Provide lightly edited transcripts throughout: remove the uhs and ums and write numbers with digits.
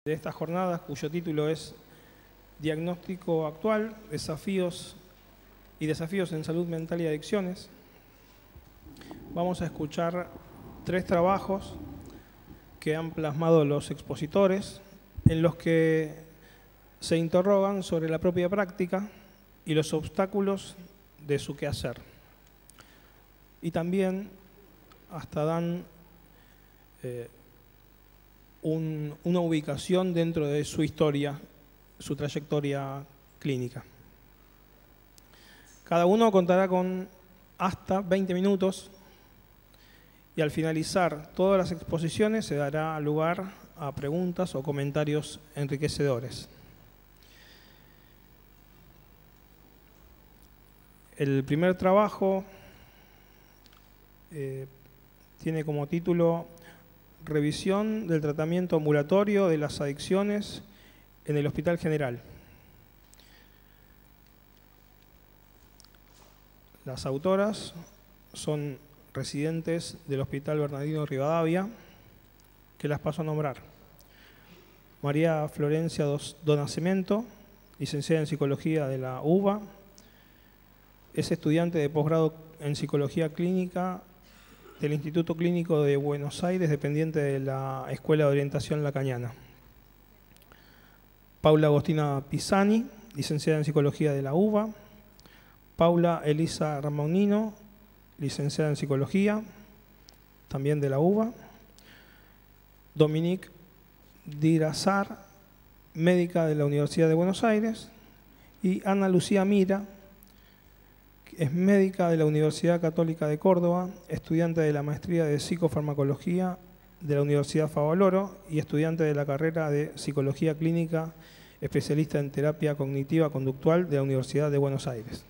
de esta jornada, cuyo título es Diagnóstico actual, desafíos en salud mental y adicciones. Vamos a escuchar 3 trabajos que han plasmado los expositores, en los que se interrogan sobre la propia práctica y los obstáculos de su quehacer. Y también hasta dan una ubicación dentro de su historia, su trayectoria clínica. Cada uno contará con hasta 20 minutos y al finalizar todas las exposiciones se dará lugar a preguntas o comentarios enriquecedores. El primer trabajo tiene como título Revisión del tratamiento ambulatorio de las adicciones en el Hospital General. Las autoras son residentes del Hospital Bernardino Rivadavia, que las paso a nombrar. María Florencia do Nascimento, licenciada en Psicología de la UBA, es estudiante de posgrado en Psicología Clínica del Instituto Clínico de Buenos Aires, dependiente de la Escuela de Orientación Lacaniana. Paula Agostina Pisani, licenciada en Psicología de la UBA. Paula Elisa Ramonino, licenciada en Psicología, también de la UBA. Dominique Dirazar, médica de la Universidad de Buenos Aires. Y Ana Lucía Mira, es médica de la Universidad Católica de Córdoba, estudiante de la maestría de Psicofarmacología de la Universidad Favaloro y estudiante de la carrera de Psicología Clínica, especialista en terapia cognitiva conductual de la Universidad de Buenos Aires.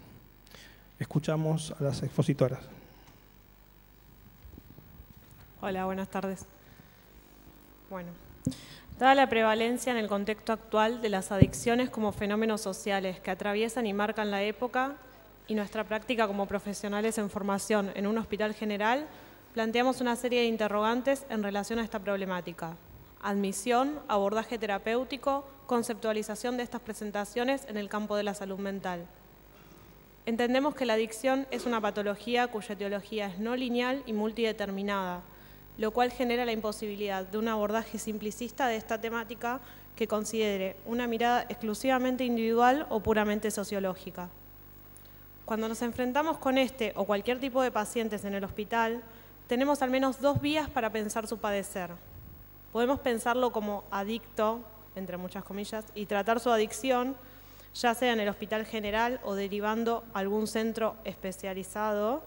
Escuchamos a las expositoras. Hola, buenas tardes. Bueno, dada la prevalencia en el contexto actual de las adicciones como fenómenos sociales que atraviesan y marcan la época, y nuestra práctica como profesionales en formación en un hospital general, planteamos una serie de interrogantes en relación a esta problemática. Admisión, abordaje terapéutico, conceptualización de estas presentaciones en el campo de la salud mental. Entendemos que la adicción es una patología cuya etiología es no lineal y multideterminada, lo cual genera la imposibilidad de un abordaje simplicista de esta temática que considere una mirada exclusivamente individual o puramente sociológica. Cuando nos enfrentamos con este o cualquier tipo de pacientes en el hospital, tenemos al menos 2 vías para pensar su padecer. Podemos pensarlo como adicto, entre muchas comillas, y tratar su adicción, ya sea en el hospital general o derivando a algún centro especializado,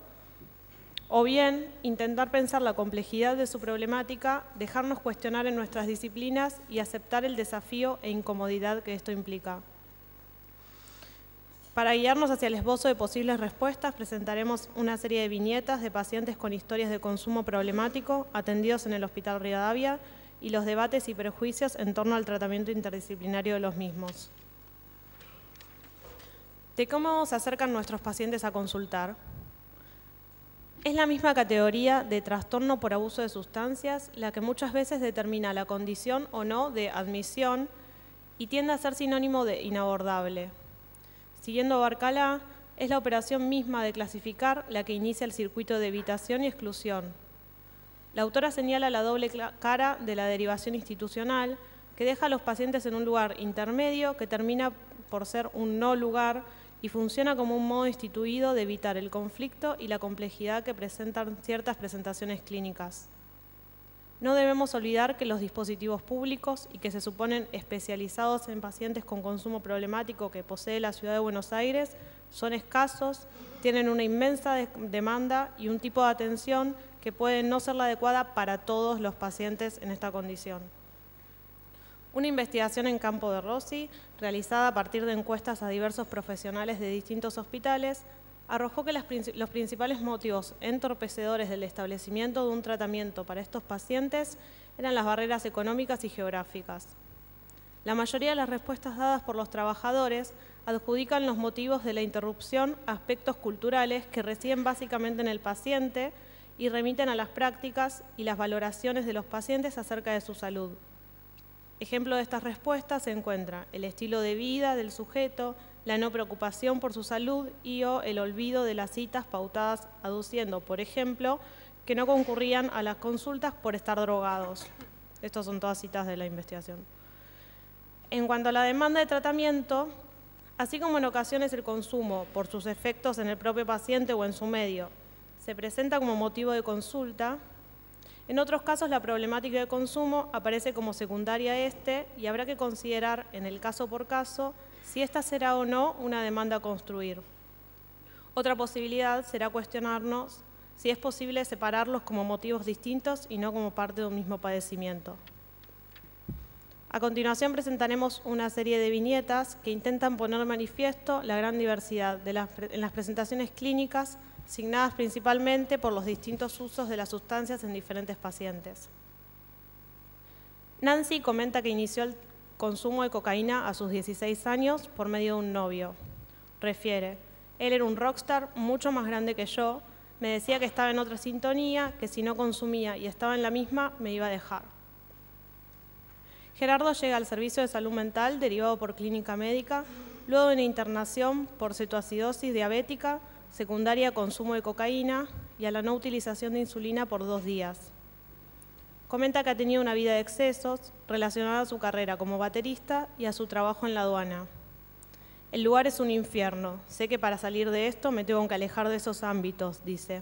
o bien intentar pensar la complejidad de su problemática, dejarnos cuestionar en nuestras disciplinas y aceptar el desafío e incomodidad que esto implica. Para guiarnos hacia el esbozo de posibles respuestas, presentaremos una serie de viñetas de pacientes con historias de consumo problemático atendidos en el Hospital Rivadavia y los debates y prejuicios en torno al tratamiento interdisciplinario de los mismos. ¿De cómo se acercan nuestros pacientes a consultar? Es la misma categoría de trastorno por abuso de sustancias la que muchas veces determina la condición o no de admisión y tiende a ser sinónimo de inabordable. Siguiendo a Barcala, es la operación misma de clasificar la que inicia el circuito de evitación y exclusión. La autora señala la doble cara de la derivación institucional que deja a los pacientes en un lugar intermedio que termina por ser un no lugar y funciona como un modo instituido de evitar el conflicto y la complejidad que presentan ciertas presentaciones clínicas. No debemos olvidar que los dispositivos públicos y que se suponen especializados en pacientes con consumo problemático que posee la Ciudad de Buenos Aires son escasos, tienen una inmensa demanda y un tipo de atención que puede no ser la adecuada para todos los pacientes en esta condición. Una investigación en campo de Rossi, realizada a partir de encuestas a diversos profesionales de distintos hospitales, arrojó que los principales motivos entorpecedores del establecimiento de un tratamiento para estos pacientes eran las barreras económicas y geográficas. La mayoría de las respuestas dadas por los trabajadores adjudican los motivos de la interrupción a aspectos culturales que residen básicamente en el paciente y remiten a las prácticas y las valoraciones de los pacientes acerca de su salud. Ejemplo de estas respuestas se encuentra el estilo de vida del sujeto, la no preocupación por su salud y o el olvido de las citas pautadas aduciendo, por ejemplo, que no concurrían a las consultas por estar drogados. Estas son todas citas de la investigación. En cuanto a la demanda de tratamiento, así como en ocasiones el consumo, por sus efectos en el propio paciente o en su medio, se presenta como motivo de consulta, en otros casos la problemática de consumo aparece como secundaria a este y habrá que considerar, en el caso por caso, si esta será o no una demanda a construir. Otra posibilidad será cuestionarnos si es posible separarlos como motivos distintos y no como parte de un mismo padecimiento. A continuación presentaremos una serie de viñetas que intentan poner de manifiesto la gran diversidad en las presentaciones clínicas, signadas principalmente por los distintos usos de las sustancias en diferentes pacientes. Nancy comenta que inició el consumo de cocaína a sus 16 años por medio de un novio. Refiere, él era un rockstar mucho más grande que yo, me decía que estaba en otra sintonía, que si no consumía y estaba en la misma, me iba a dejar. Gerardo llega al servicio de salud mental derivado por clínica médica, luego de una internación por cetoacidosis diabética, secundaria a consumo de cocaína y a la no utilización de insulina por 2 días. Comenta que ha tenido una vida de excesos relacionada a su carrera como baterista y a su trabajo en la aduana. El lugar es un infierno. Sé que para salir de esto me tengo que alejar de esos ámbitos, dice.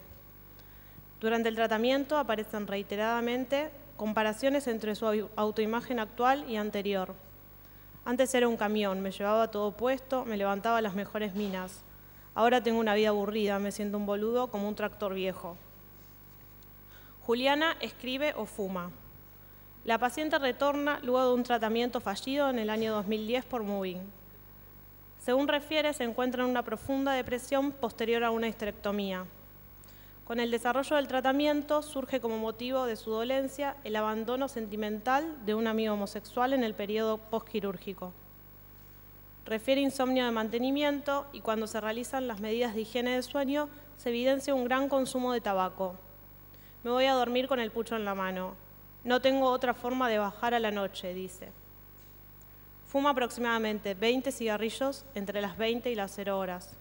Durante el tratamiento aparecen reiteradamente comparaciones entre su autoimagen actual y anterior. Antes era un camión, me llevaba todo puesto, me levantaba las mejores minas. Ahora tengo una vida aburrida, me siento un boludo como un tractor viejo. Juliana escribe o fuma. La paciente retorna luego de un tratamiento fallido en el año 2010 por Moving. Según refiere, se encuentra en una profunda depresión posterior a una histerectomía. Con el desarrollo del tratamiento surge como motivo de su dolencia el abandono sentimental de un amigo homosexual en el periodo postquirúrgico. Refiere insomnio de mantenimiento y cuando se realizan las medidas de higiene del sueño se evidencia un gran consumo de tabaco. Me voy a dormir con el pucho en la mano. No tengo otra forma de bajar a la noche, dice. Fuma aproximadamente 20 cigarrillos entre las 20 y las 0 horas.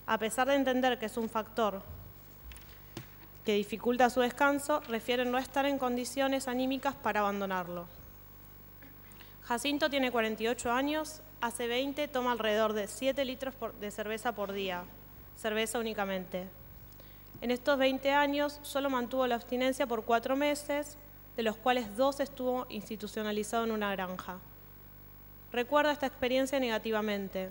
A pesar de entender que es un factor que dificulta su descanso, refiere no estar en condiciones anímicas para abandonarlo. Jacinto tiene 48 años, hace 20 toma alrededor de 7 litros de cerveza por día, cerveza únicamente. En estos 20 años solo mantuvo la abstinencia por 4 meses, de los cuales 2 estuvo institucionalizado en una granja. Recuerda esta experiencia negativamente.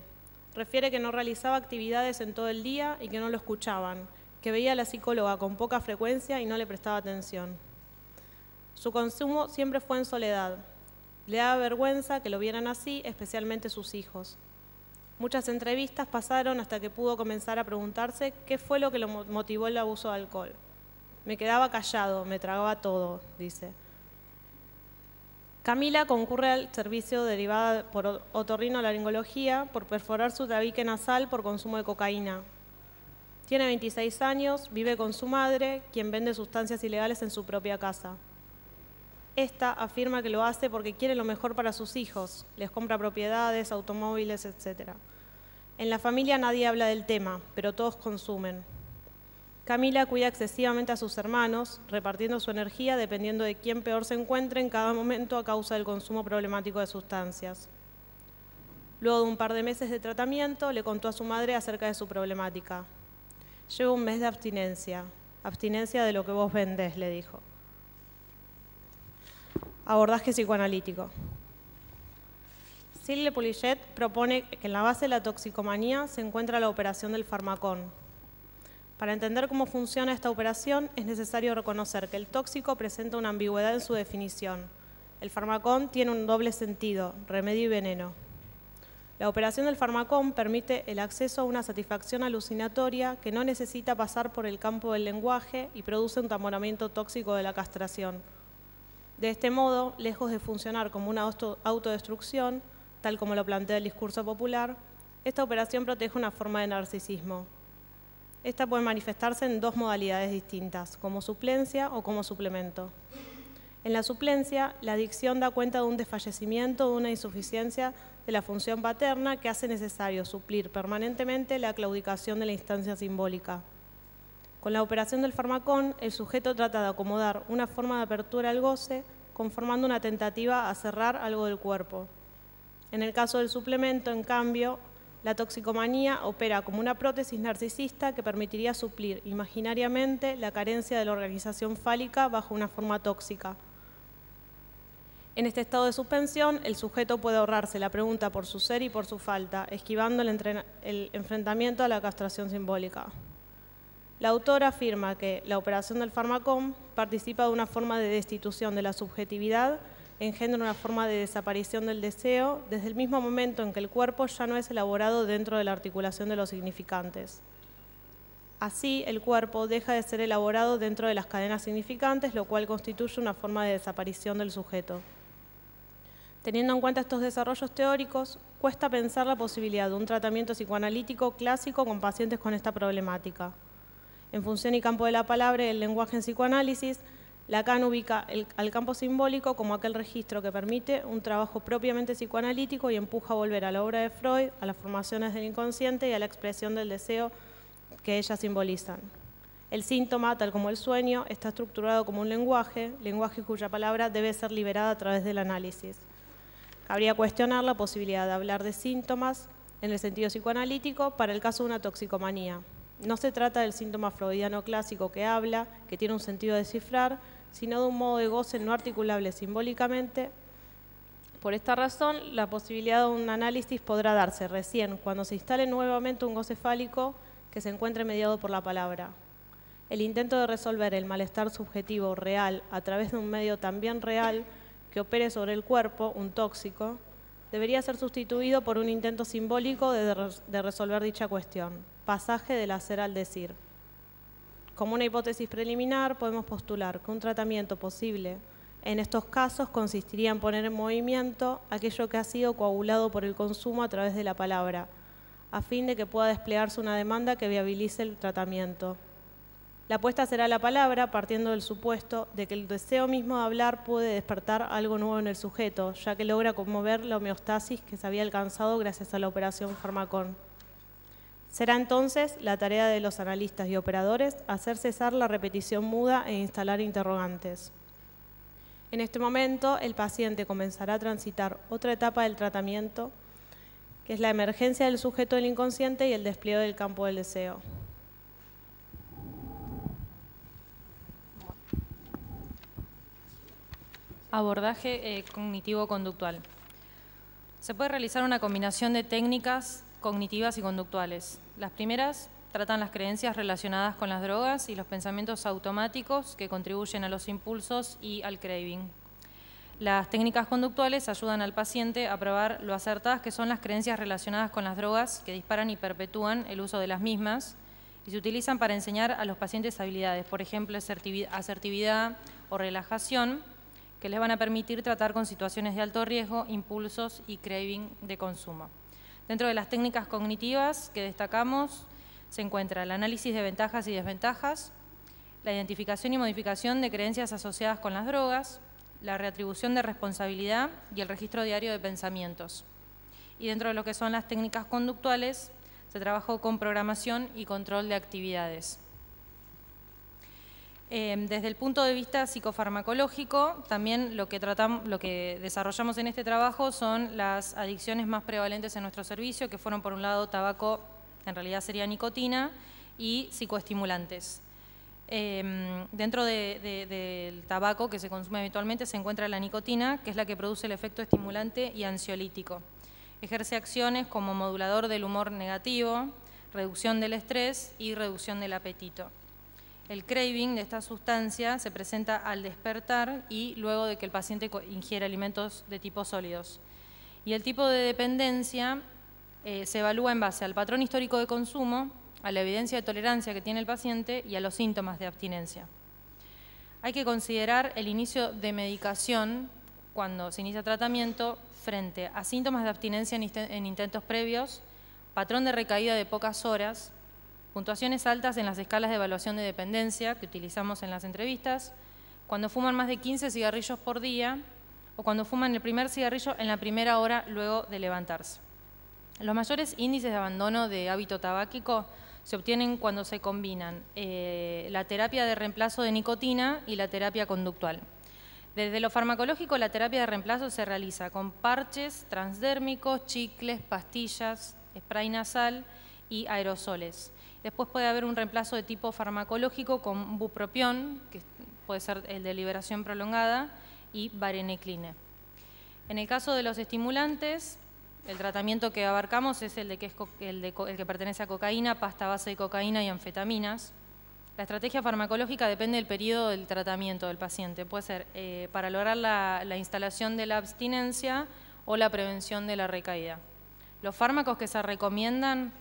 Refiere que no realizaba actividades en todo el día y que no lo escuchaban, que veía a la psicóloga con poca frecuencia y no le prestaba atención. Su consumo siempre fue en soledad. Le daba vergüenza que lo vieran así, especialmente sus hijos. Muchas entrevistas pasaron hasta que pudo comenzar a preguntarse qué fue lo que lo motivó el abuso de alcohol. Me quedaba callado, me tragaba todo, dice. Camila concurre al servicio derivada por otorrinolaringología por perforar su tabique nasal por consumo de cocaína. Tiene 26 años, vive con su madre, quien vende sustancias ilegales en su propia casa. Esta afirma que lo hace porque quiere lo mejor para sus hijos, les compra propiedades, automóviles, etc. En la familia nadie habla del tema, pero todos consumen. Camila cuida excesivamente a sus hermanos, repartiendo su energía dependiendo de quién peor se encuentre en cada momento a causa del consumo problemático de sustancias. Luego de un par de meses de tratamiento, le contó a su madre acerca de su problemática. Llevo un mes de abstinencia de lo que vos vendés, le dijo. Abordaje psicoanalítico. Silvia Pulichet propone que en la base de la toxicomanía se encuentra la operación del farmacón. Para entender cómo funciona esta operación es necesario reconocer que el tóxico presenta una ambigüedad en su definición. El farmacón tiene un doble sentido, remedio y veneno. La operación del farmacón permite el acceso a una satisfacción alucinatoria que no necesita pasar por el campo del lenguaje y produce un tamponamiento tóxico de la castración. De este modo, lejos de funcionar como una autodestrucción, tal como lo plantea el discurso popular, esta operación protege una forma de narcisismo. Esta puede manifestarse en 2 modalidades distintas, como suplencia o como suplemento. En la suplencia, la dicción da cuenta de un desfallecimiento o de una insuficiencia de la función paterna que hace necesario suplir permanentemente la claudicación de la instancia simbólica. Con la operación del farmacón, el sujeto trata de acomodar una forma de apertura al goce, conformando una tentativa a cerrar algo del cuerpo. En el caso del suplemento, en cambio, la toxicomanía opera como una prótesis narcisista que permitiría suplir imaginariamente la carencia de la organización fálica bajo una forma tóxica. En este estado de suspensión, el sujeto puede ahorrarse la pregunta por su ser y por su falta, esquivando el enfrentamiento a la castración simbólica. La autora afirma que la operación del farmacón participa de una forma de destitución de la subjetividad, engendra una forma de desaparición del deseo desde el mismo momento en que el cuerpo ya no es elaborado dentro de la articulación de los significantes. Así, el cuerpo deja de ser elaborado dentro de las cadenas significantes, lo cual constituye una forma de desaparición del sujeto. Teniendo en cuenta estos desarrollos teóricos, cuesta pensar la posibilidad de un tratamiento psicoanalítico clásico con pacientes con esta problemática. En función y campo de la palabra y el lenguaje en psicoanálisis, Lacan ubica al campo simbólico como aquel registro que permite un trabajo propiamente psicoanalítico y empuja a volver a la obra de Freud, a las formaciones del inconsciente y a la expresión del deseo que ellas simbolizan. El síntoma, tal como el sueño, está estructurado como un lenguaje cuya palabra debe ser liberada a través del análisis. Habría cuestionar la posibilidad de hablar de síntomas en el sentido psicoanalítico para el caso de una toxicomanía. No se trata del síntoma freudiano clásico que habla, que tiene un sentido a descifrar, sino de un modo de goce no articulable simbólicamente. Por esta razón, la posibilidad de un análisis podrá darse recién cuando se instale nuevamente un goce fálico que se encuentre mediado por la palabra. El intento de resolver el malestar subjetivo real a través de un medio también real que opere sobre el cuerpo, un tóxico, debería ser sustituido por un intento simbólico de resolver dicha cuestión, pasaje del hacer al decir. Como una hipótesis preliminar, podemos postular que un tratamiento posible en estos casos consistiría en poner en movimiento aquello que ha sido coagulado por el consumo a través de la palabra, a fin de que pueda desplegarse una demanda que viabilice el tratamiento. La apuesta será la palabra, partiendo del supuesto de que el deseo mismo de hablar puede despertar algo nuevo en el sujeto, ya que logra conmover la homeostasis que se había alcanzado gracias a la operación farmacón. Será entonces la tarea de los analistas y operadores hacer cesar la repetición muda e instalar interrogantes. En este momento, el paciente comenzará a transitar otra etapa del tratamiento, que es la emergencia del sujeto del inconsciente y el despliegue del campo del deseo. Abordaje cognitivo-conductual. Se puede realizar una combinación de técnicas cognitivas y conductuales. Las primeras tratan las creencias relacionadas con las drogas y los pensamientos automáticos que contribuyen a los impulsos y al craving. Las técnicas conductuales ayudan al paciente a probar lo acertadas que son las creencias relacionadas con las drogas que disparan y perpetúan el uso de las mismas y se utilizan para enseñar a los pacientes habilidades, por ejemplo, asertividad o relajación, que les van a permitir tratar con situaciones de alto riesgo, impulsos y craving de consumo. Dentro de las técnicas cognitivas que destacamos se encuentra el análisis de ventajas y desventajas, la identificación y modificación de creencias asociadas con las drogas, la reatribución de responsabilidad y el registro diario de pensamientos. Y dentro de lo que son las técnicas conductuales, se trabajó con programación y control de actividades. Desde el punto de vista psicofarmacológico, también lo que desarrollamos en este trabajo son las adicciones más prevalentes en nuestro servicio, que fueron por un lado tabaco, en realidad sería nicotina, y psicoestimulantes. Dentro del tabaco que se consume habitualmente se encuentra la nicotina, que es la que produce el efecto estimulante y ansiolítico. Ejerce acciones como modulador del humor negativo, reducción del estrés y reducción del apetito. El craving de esta sustancia se presenta al despertar y luego de que el paciente ingiere alimentos de tipo sólidos. Y el tipo de dependencia se evalúa en base al patrón histórico de consumo, a la evidencia de tolerancia que tiene el paciente y a los síntomas de abstinencia. Hay que considerar el inicio de medicación cuando se inicia tratamiento frente a síntomas de abstinencia en intentos previos, patrón de recaída de pocas horas, puntuaciones altas en las escalas de evaluación de dependencia que utilizamos en las entrevistas, cuando fuman más de 15 cigarrillos por día o cuando fuman el primer cigarrillo en la primera hora luego de levantarse. Los mayores índices de abandono de hábito tabáquico se obtienen cuando se combinan la terapia de reemplazo de nicotina y la terapia conductual. Desde lo farmacológico, la terapia de reemplazo se realiza con parches transdérmicos, chicles, pastillas, spray nasal y aerosoles. Después puede haber un reemplazo de tipo farmacológico con bupropión, que puede ser el de liberación prolongada, y varenicline. En el caso de los estimulantes, el tratamiento que abarcamos es el que pertenece a cocaína, pasta base de cocaína y anfetaminas. La estrategia farmacológica depende del periodo del tratamiento del paciente. Puede ser para lograr la instalación de la abstinencia o la prevención de la recaída. Los fármacos que se recomiendan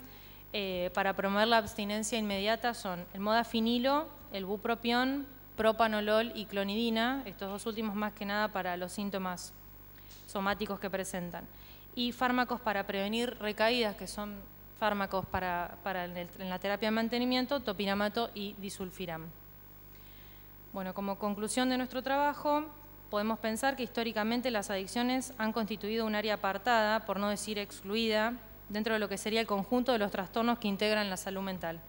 para promover la abstinencia inmediata son el modafinilo, el bupropión, propanolol y clonidina, estos dos últimos más que nada para los síntomas somáticos que presentan. Y fármacos para prevenir recaídas, que son fármacos en la terapia de mantenimiento, topiramato y disulfiram. Bueno, como conclusión de nuestro trabajo, podemos pensar que históricamente las adicciones han constituido un área apartada, por no decir excluida, dentro de lo que sería el conjunto de los trastornos que integran la salud mental.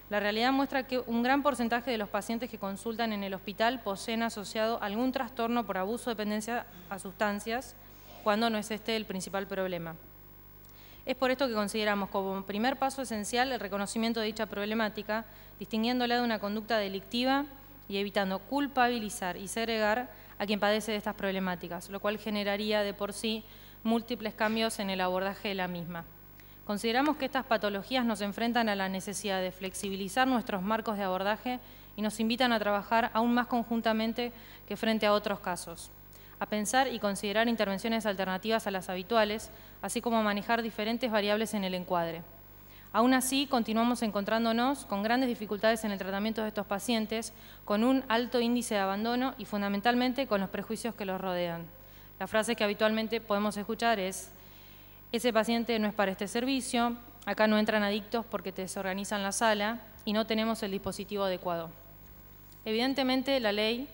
La realidad muestra que un gran porcentaje de los pacientes que consultan en el hospital poseen asociado algún trastorno por abuso o dependencia a sustancias, cuando no es este el principal problema. Es por esto que consideramos como primer paso esencial el reconocimiento de dicha problemática, distinguiéndola de una conducta delictiva y evitando culpabilizar y segregar a quien padece de estas problemáticas, lo cual generaría de por sí múltiples cambios en el abordaje de la misma. Consideramos que estas patologías nos enfrentan a la necesidad de flexibilizar nuestros marcos de abordaje y nos invitan a trabajar aún más conjuntamente que frente a otros casos, a pensar y considerar intervenciones alternativas a las habituales, así como a manejar diferentes variables en el encuadre. Aún así, continuamos encontrándonos con grandes dificultades en el tratamiento de estos pacientes, con un alto índice de abandono y fundamentalmente con los prejuicios que los rodean. La frase que habitualmente podemos escuchar es: ese paciente no es para este servicio, acá no entran adictos porque te desorganizan la sala y no tenemos el dispositivo adecuado. Evidentemente, la ley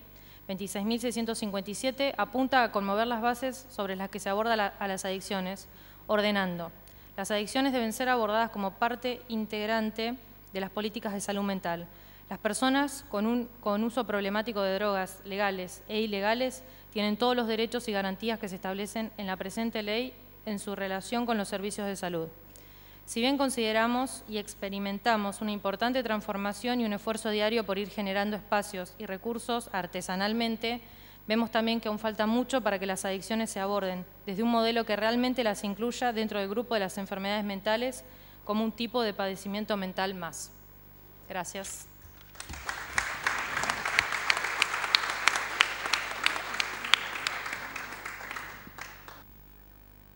26.657 apunta a conmover las bases sobre las que se aborda a las adicciones, ordenando: las adicciones deben ser abordadas como parte integrante de las políticas de salud mental. Las personas con uso problemático de drogas legales e ilegales tienen todos los derechos y garantías que se establecen en la presente ley en su relación con los servicios de salud. Si bien consideramos y experimentamos una importante transformación y un esfuerzo diario por ir generando espacios y recursos artesanalmente, vemos también que aún falta mucho para que las adicciones se aborden desde un modelo que realmente las incluya dentro del grupo de las enfermedades mentales como un tipo de padecimiento mental más. Gracias.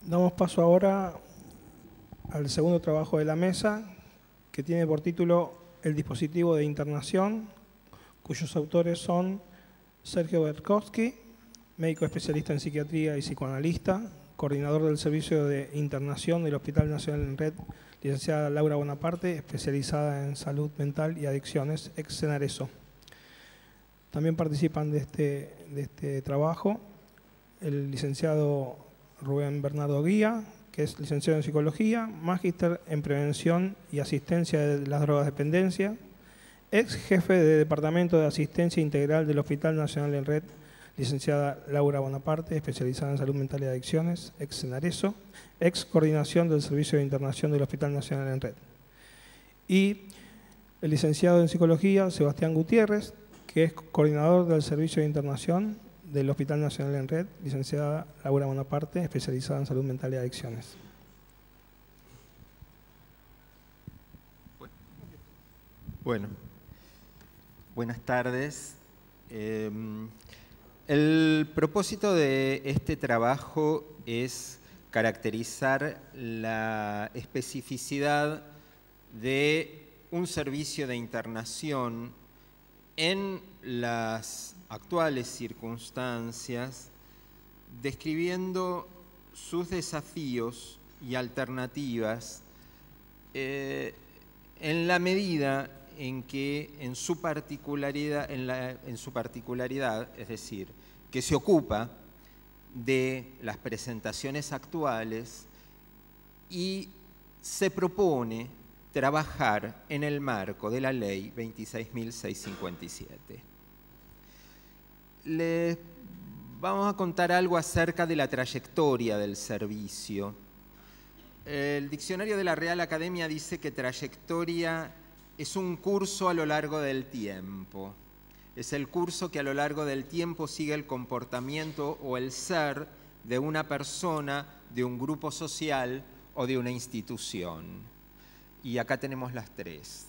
Damos paso ahora al segundo trabajo de la mesa, que tiene por título El dispositivo de internación, cuyos autores son Sergio Berkowski, médico especialista en psiquiatría y psicoanalista, coordinador del servicio de internación del Hospital Nacional en Red, licenciada Laura Bonaparte, especializada en salud mental y adicciones, ex Senareso. También participan de este trabajo el licenciado Rubén Bernardo Guía, que es licenciado en Psicología, magíster en Prevención y Asistencia de las Drogas Dependencia, ex jefe de Departamento de Asistencia Integral del Hospital Nacional en Red, licenciada Laura Bonaparte, especializada en Salud Mental y Adicciones, ex Senareso, ex Coordinación del Servicio de Internación del Hospital Nacional en Red. Y el licenciado en Psicología, Sebastián Gutiérrez, que es coordinador del Servicio de Internación del Hospital Nacional en Red, licenciada Laura Bonaparte, especializada en Salud Mental y Adicciones. Bueno, buenas tardes. El propósito de este trabajo es caracterizar la especificidad de un servicio de internación en las actuales circunstancias, describiendo sus desafíos y alternativas en la medida en que en su particularidad, es decir, que se ocupa de las presentaciones actuales y se propone trabajar en el marco de la ley 26.657. Les vamos a contar algo acerca de la trayectoria del servicio. El diccionario de la Real Academia dice que trayectoria es un curso a lo largo del tiempo. Es el curso que a lo largo del tiempo sigue el comportamiento o el ser de una persona, de un grupo social o de una institución. Y acá tenemos las tres.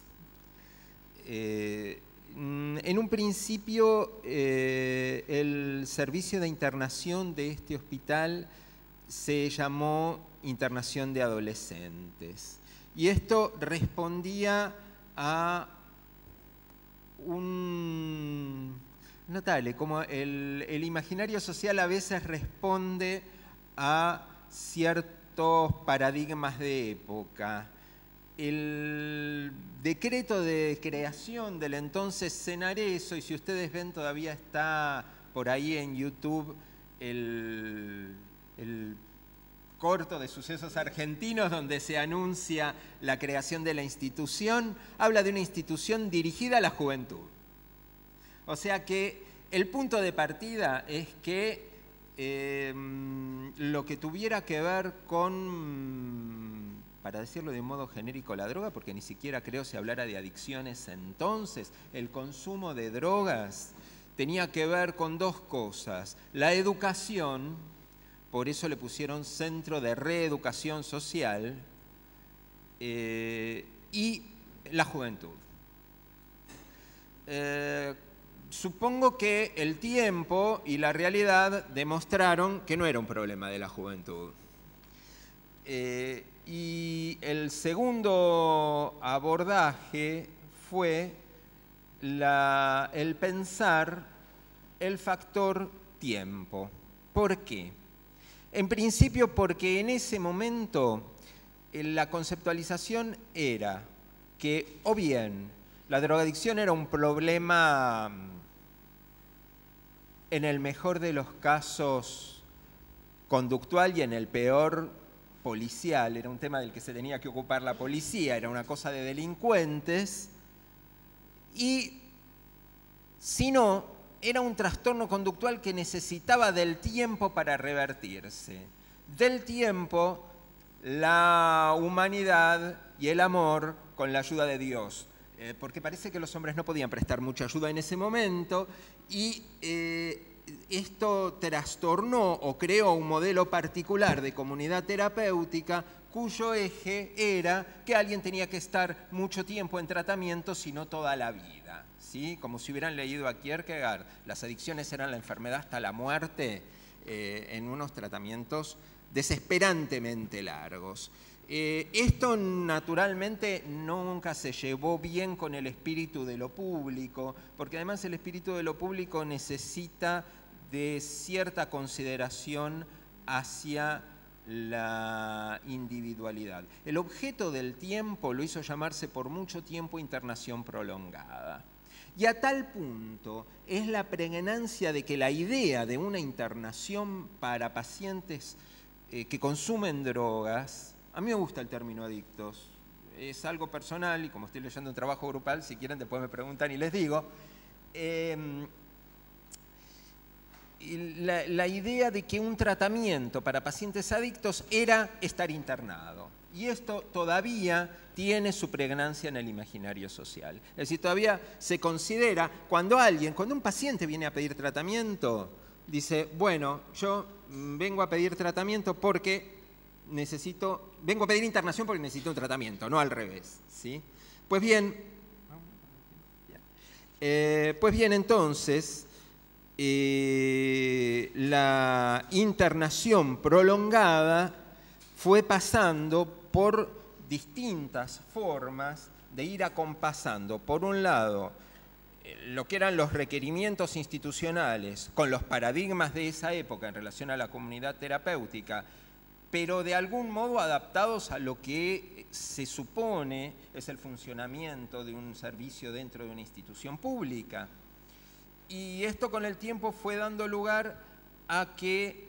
En un principio, el servicio de internación de este hospital se llamó internación de adolescentes. Y esto respondía a notable, como el imaginario social a veces responde a ciertos paradigmas de época. El decreto de creación del entonces Cenarezo, y si ustedes ven todavía está por ahí en YouTube el corto de Sucesos Argentinos donde se anuncia la creación de la institución, habla de una institución dirigida a la juventud. O sea que el punto de partida es que lo que tuviera que ver con, para decirlo de un modo genérico, la droga, porque ni siquiera creo se hablara de adicciones entonces, el consumo de drogas tenía que ver con dos cosas: la educación, por eso le pusieron Centro de Reeducación Social, y la juventud. Supongo que el tiempo y la realidad demostraron que no era un problema de la juventud. Y el segundo abordaje fue el pensar el factor tiempo. ¿Por qué? En principio porque en ese momento la conceptualización era que o bien la drogadicción era un problema, en el mejor de los casos, conductual y en el peor policial, era un tema del que se tenía que ocupar la policía, era una cosa de delincuentes, y si no, era un trastorno conductual que necesitaba del tiempo para revertirse. Del tiempo, la humanidad y el amor con la ayuda de Dios. Porque parece que los hombres no podían prestar mucha ayuda en ese momento y esto trastornó o creó un modelo particular de comunidad terapéutica cuyo eje era que alguien tenía que estar mucho tiempo en tratamiento, si no toda la vida. ¿Sí? Como si hubieran leído a Kierkegaard, las adicciones eran la enfermedad hasta la muerte, en unos tratamientos desesperantemente largos. Esto naturalmente nunca se llevó bien con el espíritu de lo público, porque además el espíritu de lo público necesita de cierta consideración hacia la individualidad. El objeto del tiempo lo hizo llamarse por mucho tiempo internación prolongada. Y a tal punto es la pregnancia de que la idea de una internación para pacientes que consumen drogas, a mí me gusta el término adictos, es algo personal y como estoy leyendo un trabajo grupal, si quieren después me preguntan y les digo, la idea de que un tratamiento para pacientes adictos era estar internado. Y esto todavía tiene su pregnancia en el imaginario social. Es decir, todavía se considera, cuando un paciente viene a pedir tratamiento, dice, bueno, yo vengo a pedir tratamiento porque vengo a pedir internación porque necesito un tratamiento, no al revés, ¿sí? Pues bien, entonces, la internación prolongada fue pasando por distintas formas de ir acompasando, por un lado, lo que eran los requerimientos institucionales con los paradigmas de esa época en relación a la comunidad terapéutica pero de algún modo adaptados a lo que se supone es el funcionamiento de un servicio dentro de una institución pública. Y esto con el tiempo fue dando lugar a que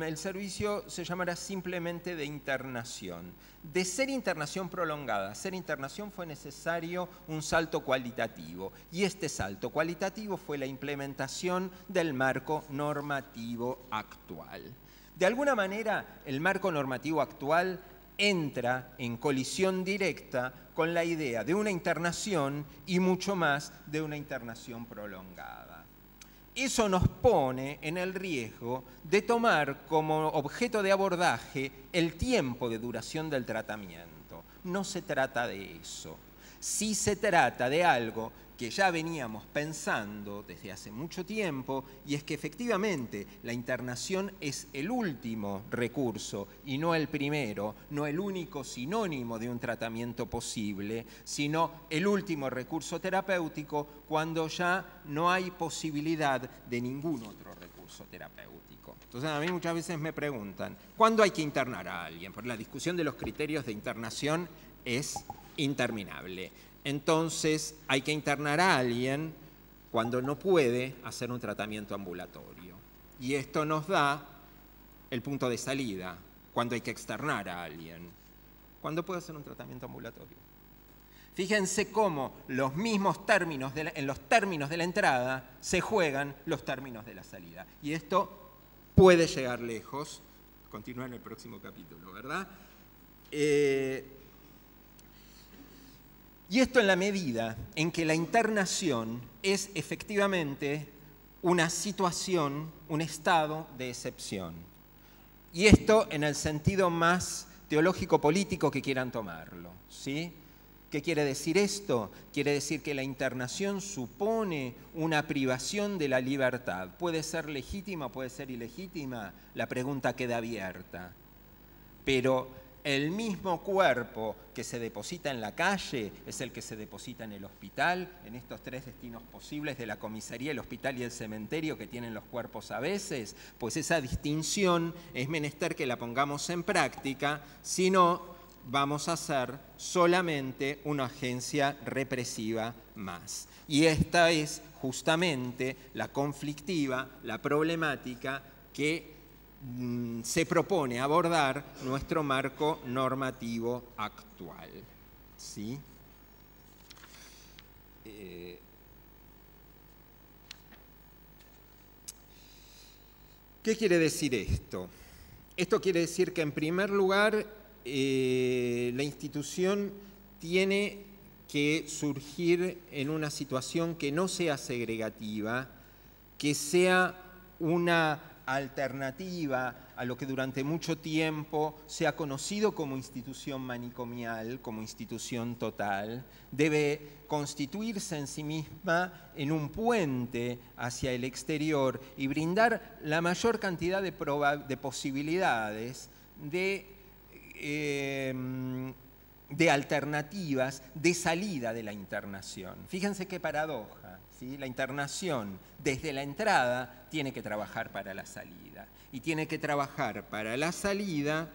el servicio se llamara simplemente de internación. De ser internación prolongada a ser internación fue necesario un salto cualitativo, y este salto cualitativo fue la implementación del marco normativo actual. De alguna manera, el marco normativo actual entra en colisión directa con la idea de una internación y mucho más de una internación prolongada. Eso nos pone en el riesgo de tomar como objeto de abordaje el tiempo de duración del tratamiento. No se trata de eso. Sí se trata de algo que ya veníamos pensando desde hace mucho tiempo, y es que efectivamente la internación es el último recurso y no el primero, no el único sinónimo de un tratamiento posible, sino el último recurso terapéutico cuando ya no hay posibilidad de ningún otro recurso terapéutico. Entonces a mí muchas veces me preguntan, ¿cuándo hay que internar a alguien? Porque la discusión de los criterios de internación es interminable. Entonces hay que internar a alguien cuando no puede hacer un tratamiento ambulatorio. Y esto nos da el punto de salida, cuando hay que externar a alguien, cuando puede hacer un tratamiento ambulatorio. Fíjense cómo los mismos términos en los términos de la entrada se juegan los términos de la salida. Y esto puede llegar lejos. Continúa en el próximo capítulo, ¿verdad? Y esto en la medida en que la internación es efectivamente una situación, un estado de excepción. Y esto en el sentido más teológico-político que quieran tomarlo, ¿sí? ¿Qué quiere decir esto? Quiere decir que la internación supone una privación de la libertad. ¿Puede ser legítima o puede ser ilegítima? La pregunta queda abierta. Pero el mismo cuerpo que se deposita en la calle es el que se deposita en el hospital, en estos tres destinos posibles de la comisaría, el hospital y el cementerio que tienen los cuerpos a veces. Pues esa distinción es menester que la pongamos en práctica, si no vamos a ser solamente una agencia represiva más. Y esta es justamente la conflictiva, la problemática que se propone abordar nuestro marco normativo actual. ¿Sí? ¿Qué quiere decir esto? Esto quiere decir que, en primer lugar, la institución tiene que surgir en una situación que no sea segregativa, que sea una alternativa a lo que durante mucho tiempo se ha conocido como institución manicomial, como institución total. Debe constituirse en sí misma en un puente hacia el exterior y brindar la mayor cantidad de posibilidades de alternativas de salida de la internación. Fíjense qué paradoja, ¿sí? La internación desde la entrada tiene que trabajar para la salida, y tiene que trabajar para la salida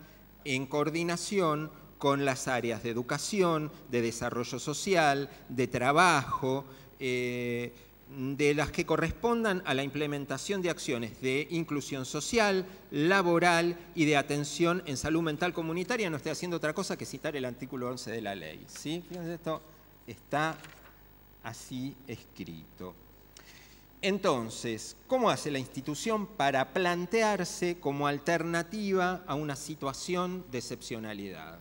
en coordinación con las áreas de educación, de desarrollo social, de trabajo, de las que correspondan a la implementación de acciones de inclusión social, laboral y de atención en salud mental comunitaria. No estoy haciendo otra cosa que citar el artículo 11 de la ley, ¿sí? Fíjense, esto está así escrito. Entonces, ¿cómo hace la institución para plantearse como alternativa a una situación de excepcionalidad?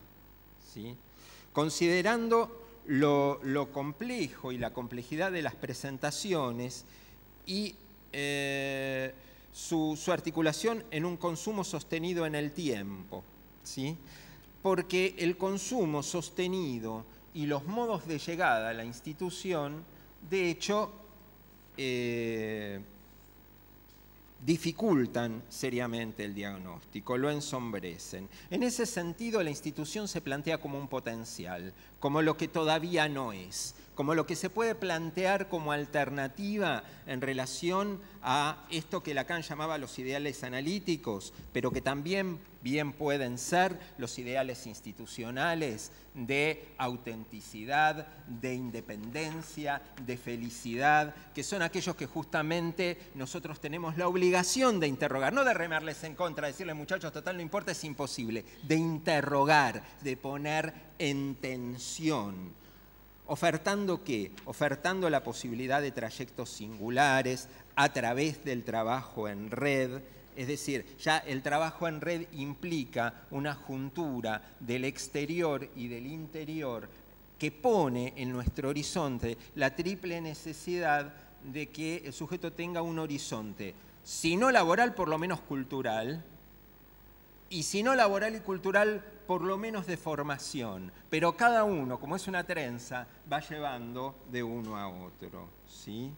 ¿Sí? Considerando lo complejo y la complejidad de las presentaciones y su articulación en un consumo sostenido en el tiempo, ¿sí? Porque el consumo sostenido y los modos de llegada a la institución, de hecho, dificultan seriamente el diagnóstico, lo ensombrecen. En ese sentido, la institución se plantea como un potencial, como lo que todavía no es, como lo que se puede plantear como alternativa en relación a esto que Lacan llamaba los ideales analíticos, pero que también bien pueden ser los ideales institucionales de autenticidad, de independencia, de felicidad, que son aquellos que justamente nosotros tenemos la obligación de interrogar, no de remarles en contra, decirles muchachos, total no importa, es imposible, de interrogar, de poner en tensión. ¿Ofertando qué? Ofertando la posibilidad de trayectos singulares a través del trabajo en red. Es decir, ya el trabajo en red implica una juntura del exterior y del interior que pone en nuestro horizonte la triple necesidad de que el sujeto tenga un horizonte, si no laboral, por lo menos cultural, y si no laboral y cultural, por lo menos de formación. Pero cada uno, como es una trenza, va llevando de uno a otro, ¿sí?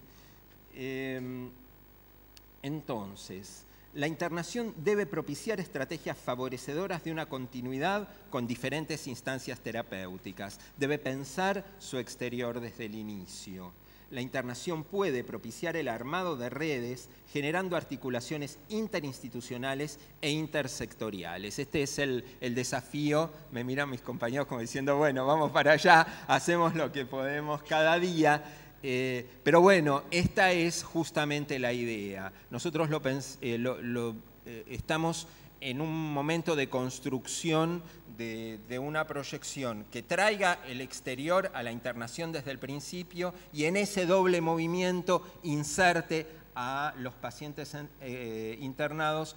Entonces, la internación debe propiciar estrategias favorecedoras de una continuidad con diferentes instancias terapéuticas. Debe pensar su exterior desde el inicio. La internación puede propiciar el armado de redes, generando articulaciones interinstitucionales e intersectoriales. Este es el desafío. Me miran mis compañeros como diciendo, bueno, vamos para allá, hacemos lo que podemos cada día. Pero bueno, esta es justamente la idea. Nosotros estamos en un momento de construcción de una proyección que traiga el exterior a la internación desde el principio y en ese doble movimiento inserte a los pacientes internados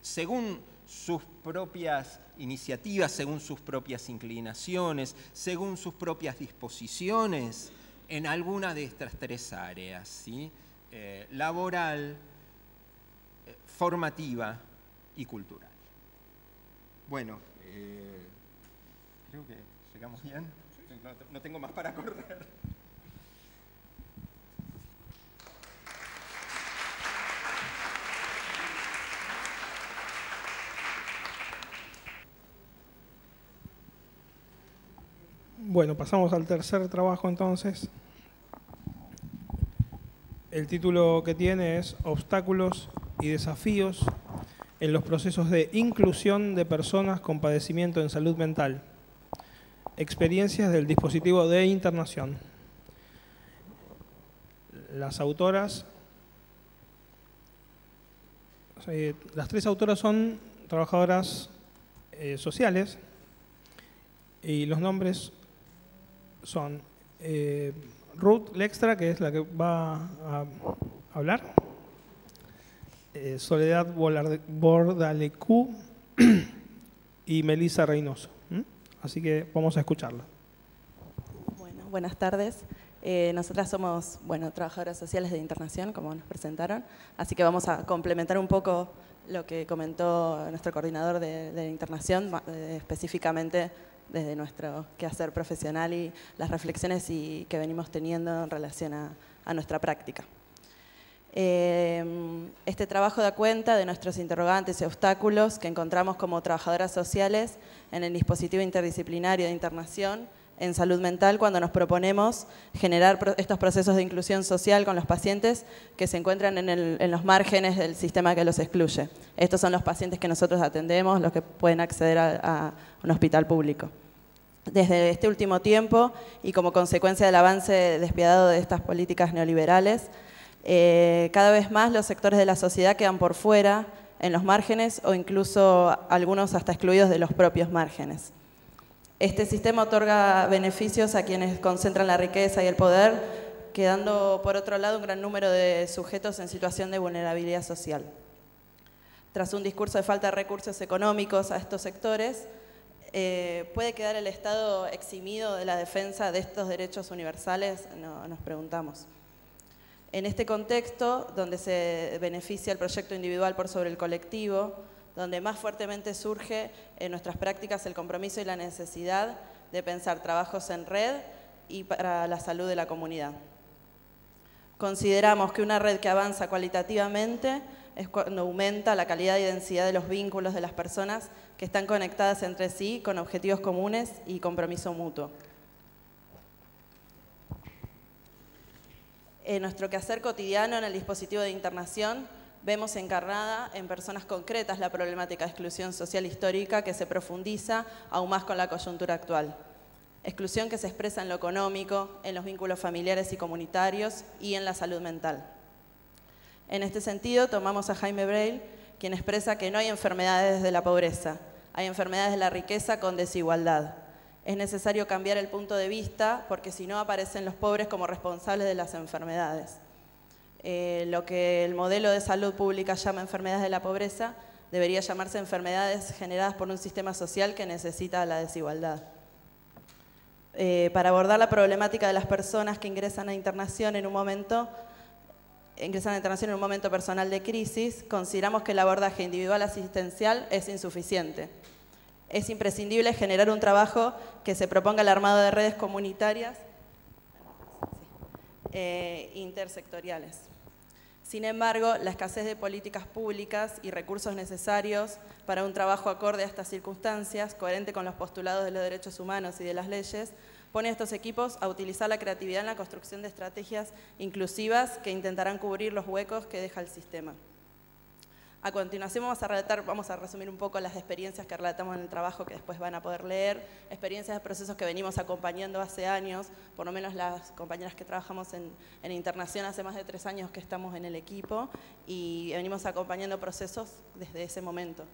según sus propias iniciativas, según sus propias inclinaciones, según sus propias disposiciones, en alguna de estas tres áreas, ¿sí? Laboral, formativa y cultural. Bueno, creo que llegamos bien. No tengo más para correr. Bueno, pasamos al tercer trabajo entonces. El título que tiene es Obstáculos y desafíos en los procesos de inclusión de personas con padecimiento en salud mental. Experiencias del dispositivo de internación. Las autoras, las tres autoras son trabajadoras sociales y los nombres son Ruth Lextra, que es la que va a hablar, Soledad Bordalecú y Melissa Reynoso. Así que vamos a escucharla. Bueno, buenas tardes. Nosotras somos trabajadoras sociales de internación, como nos presentaron, así que vamos a complementar un poco lo que comentó nuestro coordinador de internación, específicamente desde nuestro quehacer profesional y las reflexiones que venimos teniendo en relación a nuestra práctica. Este trabajo da cuenta de nuestros interrogantes y obstáculos que encontramos como trabajadoras sociales en el dispositivo interdisciplinario de internación en salud mental cuando nos proponemos generar estos procesos de inclusión social con los pacientes que se encuentran en los márgenes del sistema que los excluye. Estos son los pacientes que nosotros atendemos, los que pueden acceder a un hospital público. Desde este último tiempo y como consecuencia del avance despiadado de estas políticas neoliberales, cada vez más los sectores de la sociedad quedan por fuera, en los márgenes o incluso algunos hasta excluidos de los propios márgenes. Este sistema otorga beneficios a quienes concentran la riqueza y el poder, quedando por otro lado un gran número de sujetos en situación de vulnerabilidad social. Tras un discurso de falta de recursos económicos a estos sectores, ¿puede quedar el Estado eximido de la defensa de estos derechos universales? Nos preguntamos. En este contexto, donde se beneficia el proyecto individual por sobre el colectivo, donde más fuertemente surge en nuestras prácticas el compromiso y la necesidad de pensar trabajos en red y para la salud de la comunidad. Consideramos que una red que avanza cualitativamente es cuando aumenta la calidad y densidad de los vínculos de las personas que están conectadas entre sí con objetivos comunes y compromiso mutuo. En nuestro quehacer cotidiano en el dispositivo de internación, vemos encarnada en personas concretas la problemática de exclusión social histórica que se profundiza aún más con la coyuntura actual. Exclusión que se expresa en lo económico, en los vínculos familiares y comunitarios y en la salud mental. En este sentido, tomamos a Jaime Breil, quien expresa que no hay enfermedades de la pobreza, hay enfermedades de la riqueza con desigualdad. Es necesario cambiar el punto de vista porque si no aparecen los pobres como responsables de las enfermedades. Lo que el modelo de salud pública llama enfermedades de la pobreza debería llamarse enfermedades generadas por un sistema social que necesita la desigualdad. Para abordar la problemática de las personas que ingresan a internación en un momento personal de crisis, consideramos que el abordaje individual asistencial es insuficiente. Es imprescindible generar un trabajo que se proponga el armado de redes comunitarias intersectoriales. Sin embargo, la escasez de políticas públicas y recursos necesarios para un trabajo acorde a estas circunstancias, coherente con los postulados de los derechos humanos y de las leyes, pone a estos equipos a utilizar la creatividad en la construcción de estrategias inclusivas que intentarán cubrir los huecos que deja el sistema. A continuación vamos a resumir un poco las experiencias que relatamos en el trabajo que después van a poder leer, experiencias de procesos que venimos acompañando hace años, por lo menos las compañeras que trabajamos en internación hace más de 3 años que estamos en el equipo y venimos acompañando procesos desde ese momento,